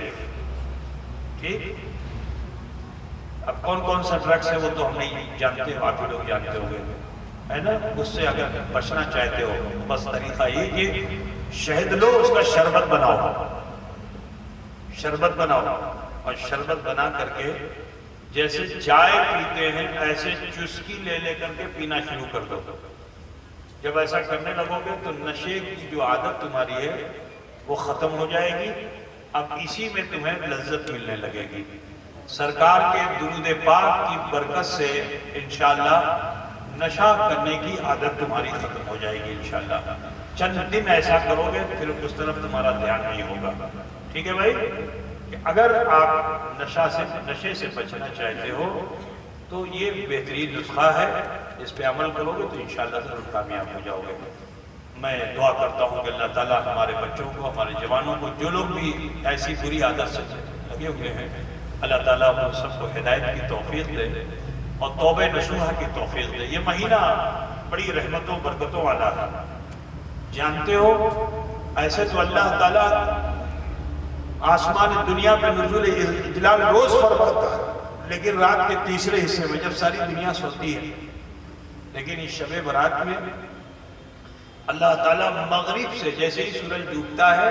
ٹھیک؟ اب کون کون سا ڈرگس ہے وہ تو ہم نہیں جانتے، باقی لوگ جانتے ہوں گے، ہے نا؟ اس سے اگر بچنا چاہتے ہو بس طریقہ یہ کہ شہد لو، اس کا شربت بناؤ، شربت بناؤ، اور شربت بنا کر کے جیسے چائے پیتے ہیں ایسے چسکی لے لے کر کے پینا شروع کر دو۔ جب ایسا کرنے لگو گے تو نشے کی جو عادت تمہاری ہے وہ ختم ہو جائے گی، اب اسی میں تمہیں لذت ملنے لگے گی۔ سرکار کے درود پاک کی برکت سے انشاءاللہ نشہ کرنے کی عادت تمہاری ختم ہو جائے گی انشاءاللہ۔ چند دن ایسا کرو گے پھر اس طرف تمہارا دھیان نہیں ہوگا، ٹھیک ہے بھائی؟ کہ اگر آپ نشے سے بچنا چاہتے ہو تو یہ بہترین نسخہ ہے، اس پہ عمل کرو گے تو انشاءاللہ ضرور کامیاب ہو جاؤ گے۔ میں دعا کرتا ہوں کہ اللہ تعالیٰ ہمارے بچوں کو، ہمارے جوانوں کو، جو لوگ بھی ایسی بری عادت سے لگے ہوئے ہیں، اللہ تعالیٰ ہم سب کو ہدایت کی توفیق دے اور توبہ نصوحہ کی توفیق دے۔ یہ مہینہ بڑی رحمتوں برکتوں والا ہے، جانتے ہو ایسے تو اللہ تعالیٰ آسمان دنیا پہ نزول اجلال روز فرماتا ہے، لیکن رات کے تیسرے حصے میں جب ساری دنیا سوتی ہے، لیکن اس شب برات میں اللہ تعالیٰ مغرب سے جیسے ہی سورج ڈوبتا ہے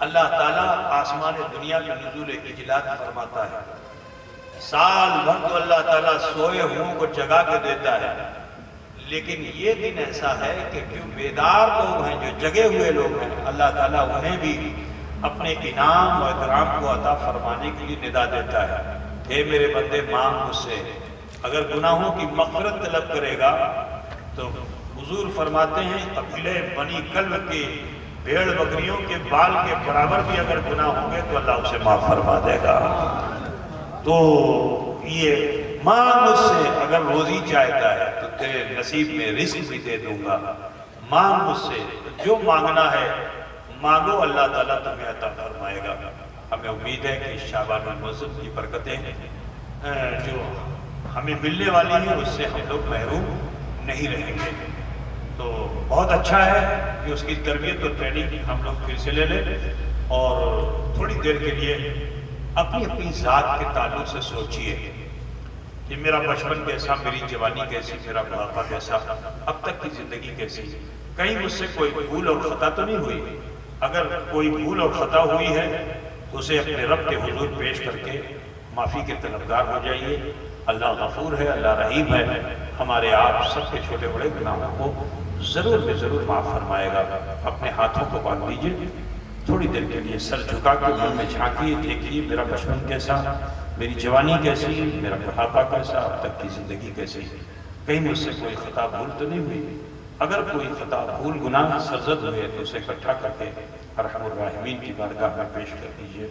اللہ تعالیٰ آسمان دنیا کے نزول اجلال فرماتا ہے۔ سال بھر تو اللہ تعالیٰ سوئے ہوں کو جگا کے دیتا ہے، لیکن یہ دن ایسا ہے کہ جو بیدار لوگ ہیں، جو جگے ہوئے لوگ ہیں، اللہ تعالیٰ انہیں بھی اپنے انعام و اکرام کو عطا فرمانے کے لیے ندا دیتا ہے۔ اے میرے بندے مانگ مجھ سے، اگر گناہوں کی مغفرت طلب کرے گا تو حضور فرماتے ہیں قبیلہ بنی کلب کے بھیڑ بکریوں کے بال کے برابر بھی اگر گناہ ہوں گے تو اللہ اسے معاف فرما دے گا۔ تو یہ مانگ مجھ سے، اگر روزی چاہتا ہے تو تیرے نصیب میں رزق بھی دے دوں گا۔ مانگ مجھ سے، جو مانگنا ہے مانگو، اللہ تعالیٰ تمہیں عطا فرمائے گا۔ ہمیں امید ہے کہ اس شعبان المعظم کی برکتیں جو ہمیں ملنے والی ہیں اس سے ہم لوگ محروم نہیں رہیں گے۔ تو بہت اچھا ہے کہ اس کی تربیت اور ٹریننگ ہم لوگ پھر سے لے لیں اور تھوڑی دیر کے لیے اپنی اپنی ذات کے تعلق سے سوچئے کہ میرا بچپن کیسا، میری جوانی کیسی، میرا بڑھاپا کیسا، اب تک کی زندگی کیسی، کہیں مجھ سے کوئی بھول اور خطا تو نہیں ہوئی؟ اگر کوئی بھول اور خطا ہوئی ہے تو اسے اپنے رب کے حضور پیش کر کے معافی کے طلبگار ہو جائیے۔ اللہ غفور ہے، اللہ رحیم ہے، ہمارے آپ سب کے چھوٹے بڑے گناہوں کو ضرور بے ضرور معاف فرمائے گا۔ اپنے ہاتھوں کو باندھ لیجئے، تھوڑی دیر کے لیے سر جھکا کے من میں جھانکیے، دیکھیے میرا بچپن کیسا، میری جوانی کیسی، میرا بڑھاپا کیسا، اب تک کی زندگی کیسی، کہیں مجھ سے کوئی خطا بھول تو نہیں ہوئی؟ اگر کوئی خطا بھول گناہ سرزد ہوئے تو اسے اکٹھا کر کے ارحم الراحمین کی بارگاہ میں پیش کر دیجئے۔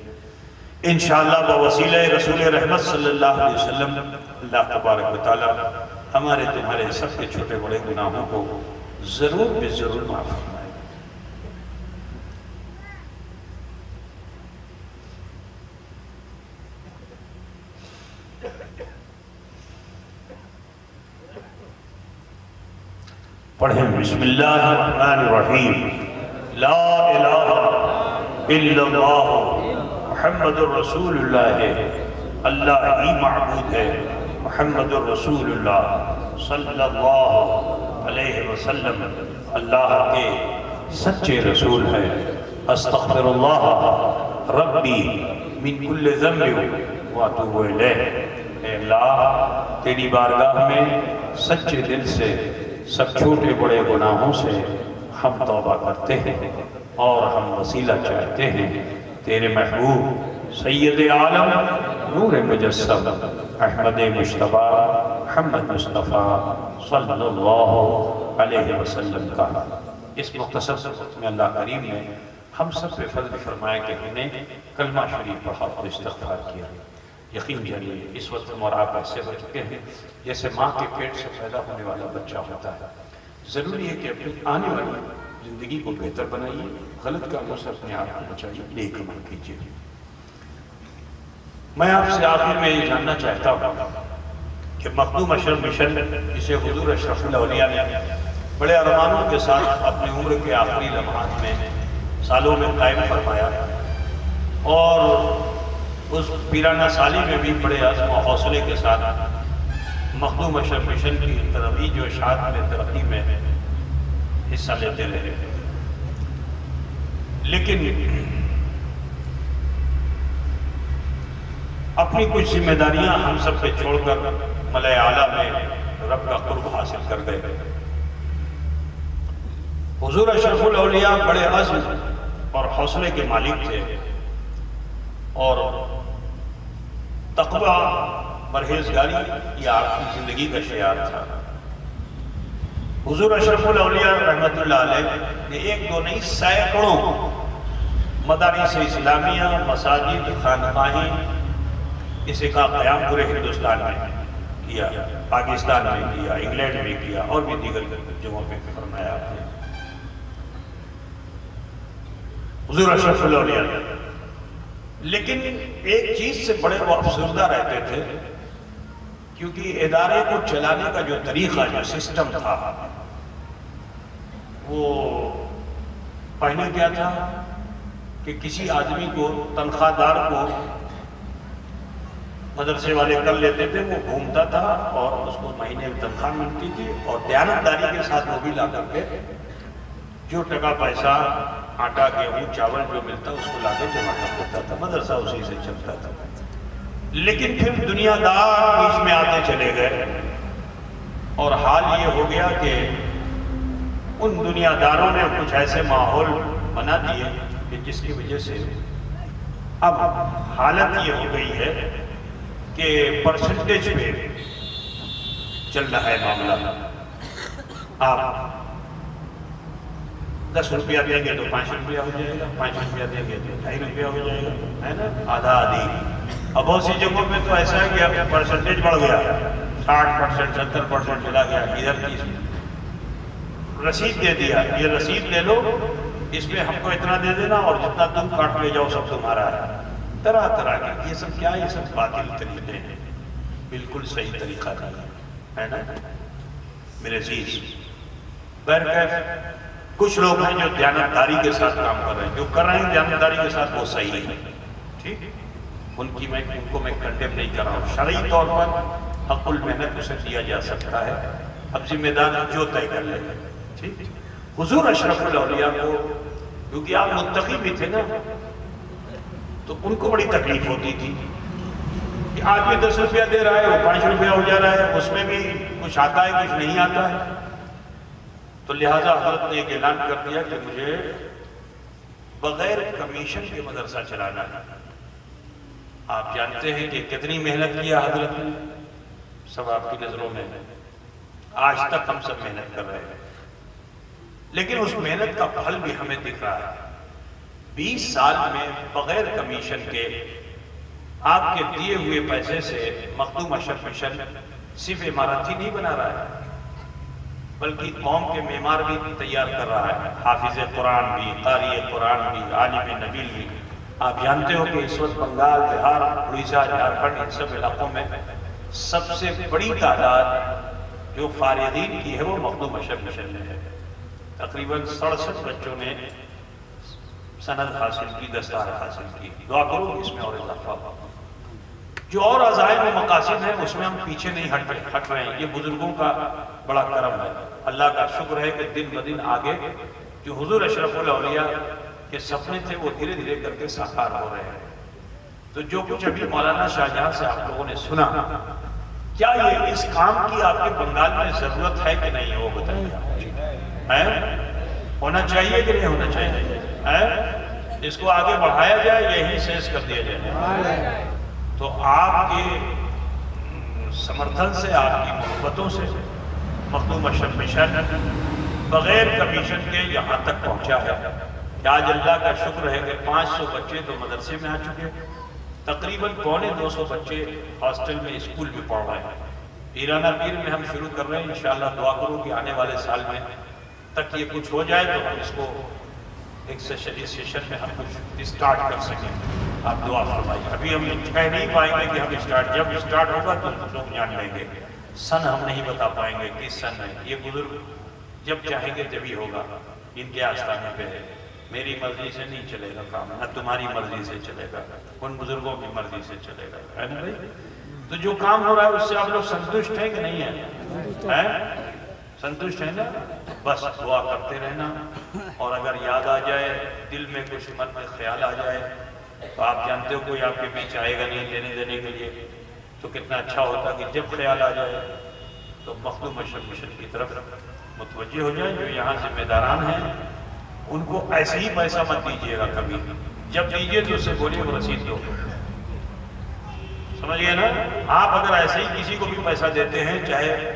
انشاءاللہ بوسیلہ رسول رحمت صلی اللہ علیہ وسلم اللہ تبارک و تعالی ہمارے تمہارے سب کے چھوٹے بڑے گناہوں کو ضرور بے ضرور معاف فرمائے۔ پڑھیں بسم اللہ الرحمن الرحیم، لا الہ الا اللہ محمد الرسول اللہ، اللہ ہی معبود ہے، محمد الرسول اللہ صلی اللہ علیہ وسلم اللہ کے سچے رسول ہیں۔ استغفر اللہ ربی من کل ذنب واتوب الیہ، اے اللہ تیری بارگاہ میں سچے دل سے سب چھوٹے بڑے گناہوں سے ہم توبہ کرتے ہیں اور ہم وسیلہ چاہتے ہیں تیرے محبوب سید عالم نور مجسم احمد مصطفیٰ محمد مصطفیٰ صلی اللہ علیہ وسلم کا۔ اس مختصر وقت میں اللہ کریم نے ہم سب پہ فضل فرمایا کہ ہم نے کلمہ شریف پڑھا اور استغفار کیا۔ یقین جانیے اس وقت ہم اور آپ ایسے ہو چکے ہیں جیسے ماں کے پیٹ سے پیدا ہونے والا بچہ ہوتا ہے۔ ضروری ہے کہ اپنی آنے والی زندگی کو بہتر بنائیے، غلط کاموں سے اپنے آپ کو بچائیے، نیک عمل کیجیے۔ میں آپ سے آخر میں یہ جاننا چاہتا ہوں کہ مخدوم اشرف مشن جسے حضور اشرف الاولیاء نے بڑے ارمانوں کے ساتھ اپنی عمر کے آخری لمحات میں سالوں میں قائم فرمایا، اور اس پیرانہ سالی میں بھی بڑے عزم و حوصلے کے ساتھ مخدوم اشرف مشن کی ترویج و اشاعت میں ترقی میں حصہ لیتے رہے، لیکن اپنی کچھ ذمہ داریاں ہم سب پہ چھوڑ کر ملأ اعلیٰ میں رب کا قرب حاصل کر گئے۔ حضور اشرف الاولیاء بڑے عزم اور حوصلے کے مالک تھے، اور تقویٰ پرہیزگاری یہ آپ کی زندگی کا شعار تھا۔ حضور اشرف الاولیاء رحمت اللہ علیہ نے ایک دو نہیں سینکڑوں مدارس اسلامیہ، مساجد، خانقاہیں اسے کا قیام پورے ہندوستان میں کیا، پاکستان میں کیا، انگلینڈ میں کیا، اور بھی دیگر جگہوں پہ فرمایا آپ نے۔ حضور اشرف الاولیاء لیکن ایک چیز سے بڑے وہ افسردہ رہتے تھے، کیونکہ ادارے کو چلانے کا جو طریقہ، جو سسٹم تھا، وہ پہلے کیا تھا کہ کسی آدمی کو، تنخواہ دار کو مدرسے والے کر لیتے تھے، وہ گھومتا تھا اور اس کو مہینے میں تنخواہ ملتی تھی، اور دیانتداری کے ساتھ وہ بھی لا کر کے جو ٹکا پیسہ، آٹا، گیہوں، چاول جو ملتا اس کو لا کے جمع کر دیتا تھا، مدرسہ اسی سے چلتا تھا۔ لیکن پھر دنیا دار بیچ میں آتے چلے گئے، اور حال یہ ہو گیا کہ ان دنیا داروں نے کچھ ایسے ماحول بنا دیے کہ جس کی وجہ سے اب حالت یہ ہو گئی ہے کہ پرسنٹیج پہ چل رہا ہے معاملہ۔ آپ 10 روپیہ دیں گے تو 5 روپیہ ہو جائے گا، 5 روپیہ دیں گے تو 2.5 روپیہ ہو جائے گا، ہے نا، آدھا آدھی۔ اب بہت سی جگہوں میں تو ایسا ہے کہ اب پرسنٹیج بڑھ گیا، 60%، 70% چلا گیا، ادھر کی رسید دے دیا، یہ رسید لے لو، اس میں ہم کو اتنا دے دینا، اور جتنا تم کاٹ لے جاؤ سب تمہارا ہے۔ طرح طرح کی یہ سب کیا ہے؟ یہ سب باطل طریقے ہیں، بالکل صحیح طریقہ نہیں ہے نا میرے عزیز۔ بہرکیف کچھ لوگ ہیں جو دیانتداری کے ساتھ کام کر رہے ہیں، جو کر رہے ہیں دیانتداری کے ساتھ وہ صحیح ہے، ٹھیک، ان کو میں کنڈیم نہیں کر رہا ہوں۔ شرعی طور پر حق المحنت اسے دیا جا سکتا ہے، اب ذمہ دار جو طے کر لیں، ٹھیک۔ حضور اشرف الاولیاء کو کیونکہ آپ متقی بھی تھے نا، تو ان کو بڑی تکلیف ہوتی تھی کہ آدمی 10 روپیہ دے رہا ہے، وہ 5 روپیہ ہو جا رہا ہے، اس میں بھی کچھ آتا ہے کچھ نہیں آتا ہے۔ تو لہٰذا حضرت نے ایک اعلان کر دیا کہ مجھے بغیر کمیشن کے مدرسہ چلانا ہے۔ آپ جانتے ہیں کہ کتنی محنت کیا حضرت نے، سب آپ کی نظروں میں آج تک ہم سب محنت کر رہے ہیں، لیکن اس محنت کا پھل بھی ہمیں دکھ رہا ہے۔ 20 سال میں بغیر کمیشن کے آپ کے دیے ہوئے پیسے سے مخدوم اشرف مشن صرف عمارت ہی نہیں بنا رہا ہے، بلکہ قوم کے معمار بھی تیار کر رہا ہے، حافظ قرآن بھی، قاری قرآن بھی، عالم نبیل بھی۔ آپ جانتے ہو کہ اس وقت بنگال، بہار، اڑیسہ، جھارکھنڈ، ان سب علاقوں میں سب سے بڑی تعداد جو فارغین کی ہے وہ مخدوم اشرف مشن میں ہے۔ تقریباً 67 بچوں نے سند حاصل کی، دستار حاصل کی۔ دعا کرو اس میں اور اضافہ ہو۔ جو اور عزائم و مقاصد ہیں اس میں ہم پیچھے نہیں ہٹ رہے ہیں، یہ بزرگوں کا بڑا کرم ہے۔ اللہ کا شکر ہے کہ دن بدن آگے جو حضور اشرف الاولیاء کے سپنے تھے وہ دھیرے دھیرے کر کے ساکار ہو رہے ہیں۔ تو جو کچھ ابھی مولانا شاہ جہاں سے آپ لوگوں نے سنا، کیا یہ اس کام کی آپ کے بنگال میں ضرورت ہے کہ نہیں، وہ بتائیے۔ ہونا چاہیے کہ نہیں ہونا چاہیے؟ اس کو آگے بڑھایا جائے، یہی سیز کر دیا جائے؟ تو آپ کے سمرتھن سے، آپ کی محبتوں سے مخدوم اشرف مشن بغیر کمیشن کے یہاں تک پہنچا ہے کہ آج اللہ کا شکر ہے کہ 500 بچے تو مدرسے میں آ چکے، تقریباً 250 بچے ہاسٹل میں اسکول بھی پڑھ رہے ہیں۔ پیرانہ پیر میں ہم شروع کر رہے ہیں، انشاءاللہ دعا کرو کہ آنے والے سال میں تک یہ کچھ ہو جائے تو ہم اس کو ایک سیشن میں ہم کچھ اسٹارٹ کر سکیں۔ آپ دعا فرمائیے۔ ابھی ہم کہہ نہیں پائیں گے کہ ہم جب اسٹارٹ ہوگا تو لوگ جان لیں گے، سن ہم نہیں بتا پائیں گے کس سن ہے۔ یہ بزرگ جب چاہیں گے جبھی ہوگا، ان کے آستانے پہ ہے۔ میری مرضی سے نہیں چلے گا کام، نہ تمہاری مرضی سے چلے گا، ان بزرگوں کی مرضی سے چلے گا، ہے نا بھائی؟ تو جو کام ہو رہا ہے اس سے آپ لوگ سنتشٹ ہیں کہ نہیں ہیں؟ سنتشٹ ہیں نا؟ بس دعا کرتے رہنا، اور اگر یاد آ جائے، دل میں کچھ من میں خیال آ جائے تو آپ جانتے ہو کوئی آپ کے بیچ آئے گا نہیں دینے کے لیے، تو کتنا اچھا ہوتا کہ جب خیال آ جائے تو مخدوم اشرف مشن کی طرف متوجہ ہو جائیں۔ جو یہاں ذمہ داران ہیں ان کو ایسے ہی پیسہ مت دیجیے گا کبھی، جب دیجیے تو اس سے بولیے وہ رسید دو، سمجھ گئے نا؟ آپ اگر ایسے ہی کسی کو بھی پیسہ دیتے ہیں، چاہے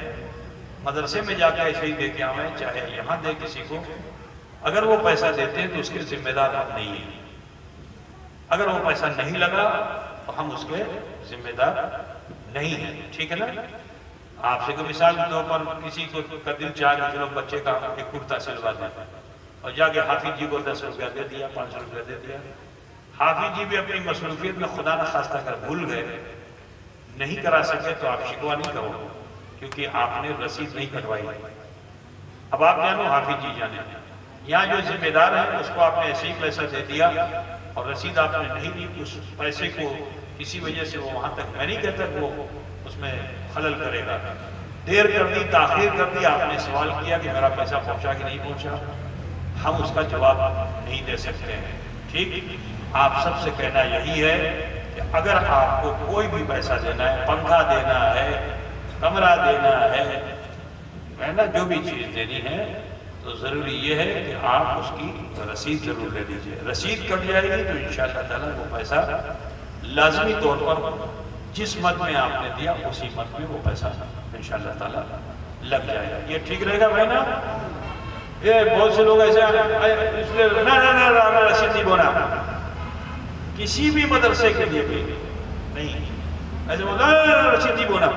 مدرسے میں جا کے ایسے ہی دے کے آئیں، چاہے یہاں دے کسی کو، اگر وہ پیسہ دیتے ہیں تو اس کے ذمہ دار ہم نہیں ہیں۔ اگر وہ پیسہ نہیں لگا تو ہم اس کے ذمہ دار نہیں ہیں، ٹھیک ہے نا؟ آپ سے کوئی مثال کے طور پر کسی کو کا دل چاہ کہ چلو بچے کا ایک کرتا سلوا دیں، اور جا کے حافظ جی کو 10 روپیہ دے دیا، 500 روپیہ دے دیا۔ حافظ جی بھی اپنی مصروفیت میں خدا نخواستہ کر بھول گئے، نہیں کرا سکے تو آپ شکوہ نہیں کرو، کیونکہ آپ نے رسید نہیں کٹوائی۔ اب آپ جانو، حافظ جی جانے، یہاں جو ذمہ دار ہے اس کو آپ نے ایسے ہی پیسہ دے دیا اور رسید آپ نے نہیں دی، اس پیسے کو کسی وجہ سے وہ وہاں تک، میں نہیں کہتا کہ وہ اس میں خلل کرے گا، دیر کر دی، تاخیر کر دی، آپ نے سوال کیا کہ میرا پیسہ پہنچا کہ نہیں پہنچا، ہم اس کا جواب نہیں دے سکتے ہیں، ٹھیک؟ آپ سب سے کہنا یہی ہے کہ اگر آپ کو کوئی بھی پیسہ دینا ہے، پنکھا دینا ہے، کمرہ دینا ہے نا، جو بھی چیز دینی ہے تو ضروری یہ ہے کہ آپ اس کی رسید ضرور لے لیجئے۔ رسید کٹ جائے گی تو انشاءاللہ تعالیٰ وہ پیسہ لازمی طور پر جس مد میں آپ نے دیا اسی مد میں وہ پیسہ انشاءاللہ تعالیٰ لگ جائے گا۔ یہ ٹھیک رہے گا بھائی نا؟ یہ بہت سے لوگ ایسے اس لیے نہ رسید نہیں بونا، کسی بھی مدرسے کے لیے بھی نہیں ایسے بولا رسید نہیں بونا۔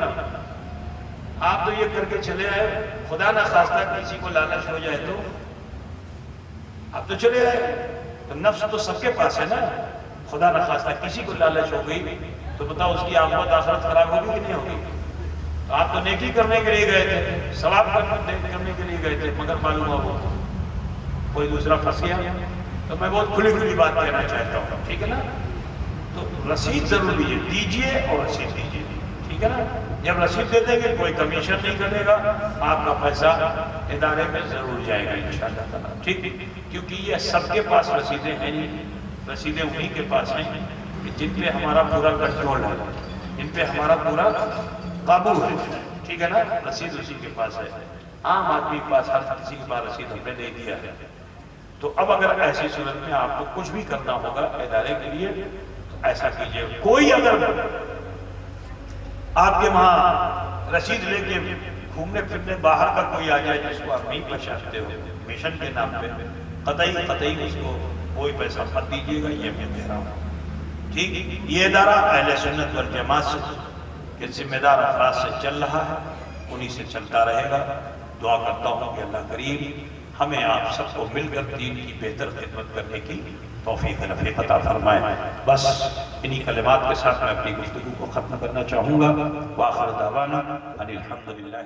آپ تو یہ کر کے چلے آئے، خدا نہ خواستہ کسی کو لالچ ہو جائے تو آپ تو چلے آئے، تو نفس تو سب کے پاس ہے نا، خدا نہ خواستہ کسی کو لالچ ہو گئی تو بتاؤ اس کی عاقبت آخرت خراب ہوگی کہ نہیں ہوگی؟ تو آپ تو نیکی کرنے کے لیے گئے تھے، ثواب کرنے کے لیے گئے تھے، مگر معلوم ہو کوئی دوسرا پھنس گیا۔ تو میں بہت کھلی بات کہنا چاہتا ہوں، ٹھیک ہے نا؟ تو رسید ضرور دیجیے اور رسید دیجیے، ٹھیک ہے نا؟ جب رسید دے دیں گے کوئی کمیشن نہیں کرے گا، آپ کا پیسہ ادارے میں ضرور جائے گا انشاءاللہ تعالیٰ، ٹھیک؟ کیونکہ یہ سب کے پاس رسیدیں ہیں نہیں، رسیدیں انہی کے پاس ہیں کہ جن پہ ہمارا پورا کنٹرول ہے، جن پہ ہمارا پورا قابو ہے، ٹھیک ہے نا؟ رسید اسی کے پاس ہے، عام آدمی کے پاس، ہر کسی کے پاس رسید ہم نے دے دیا ہے۔ تو اب اگر ایسی صورت میں آپ کو کچھ بھی کرنا ہوگا ادارے کے لیے تو ایسا کیجئے۔ کوئی اگر آپ کے وہاں رسید لے کے گھومنے پھرنے باہر کا کوئی آ جائے جس کو آپ نہیں پہچانتے ہو، مشن کے نام پہ قطعی اس کو کوئی پیسہ مت دیجیے گا، یہ میں کہہ رہا ہوں، ٹھیک؟ یہ ادارہ اہل سنت والجماعت سے کہ ذمہ دار افراد سے چل رہا ہے، انہی سے چلتا رہے گا۔ دعا کرتا ہوں کہ اللہ کریم ہمیں آپ سب کو مل کر دین کی بہتر خدمت کرنے کی توفیق نفع عطا فرمائے۔ بس انہی کلمات کے ساتھ میں اپنی گفتگو کو ختم کرنا چاہوں گا۔ وآخر دعوانا ان الحمدللہ۔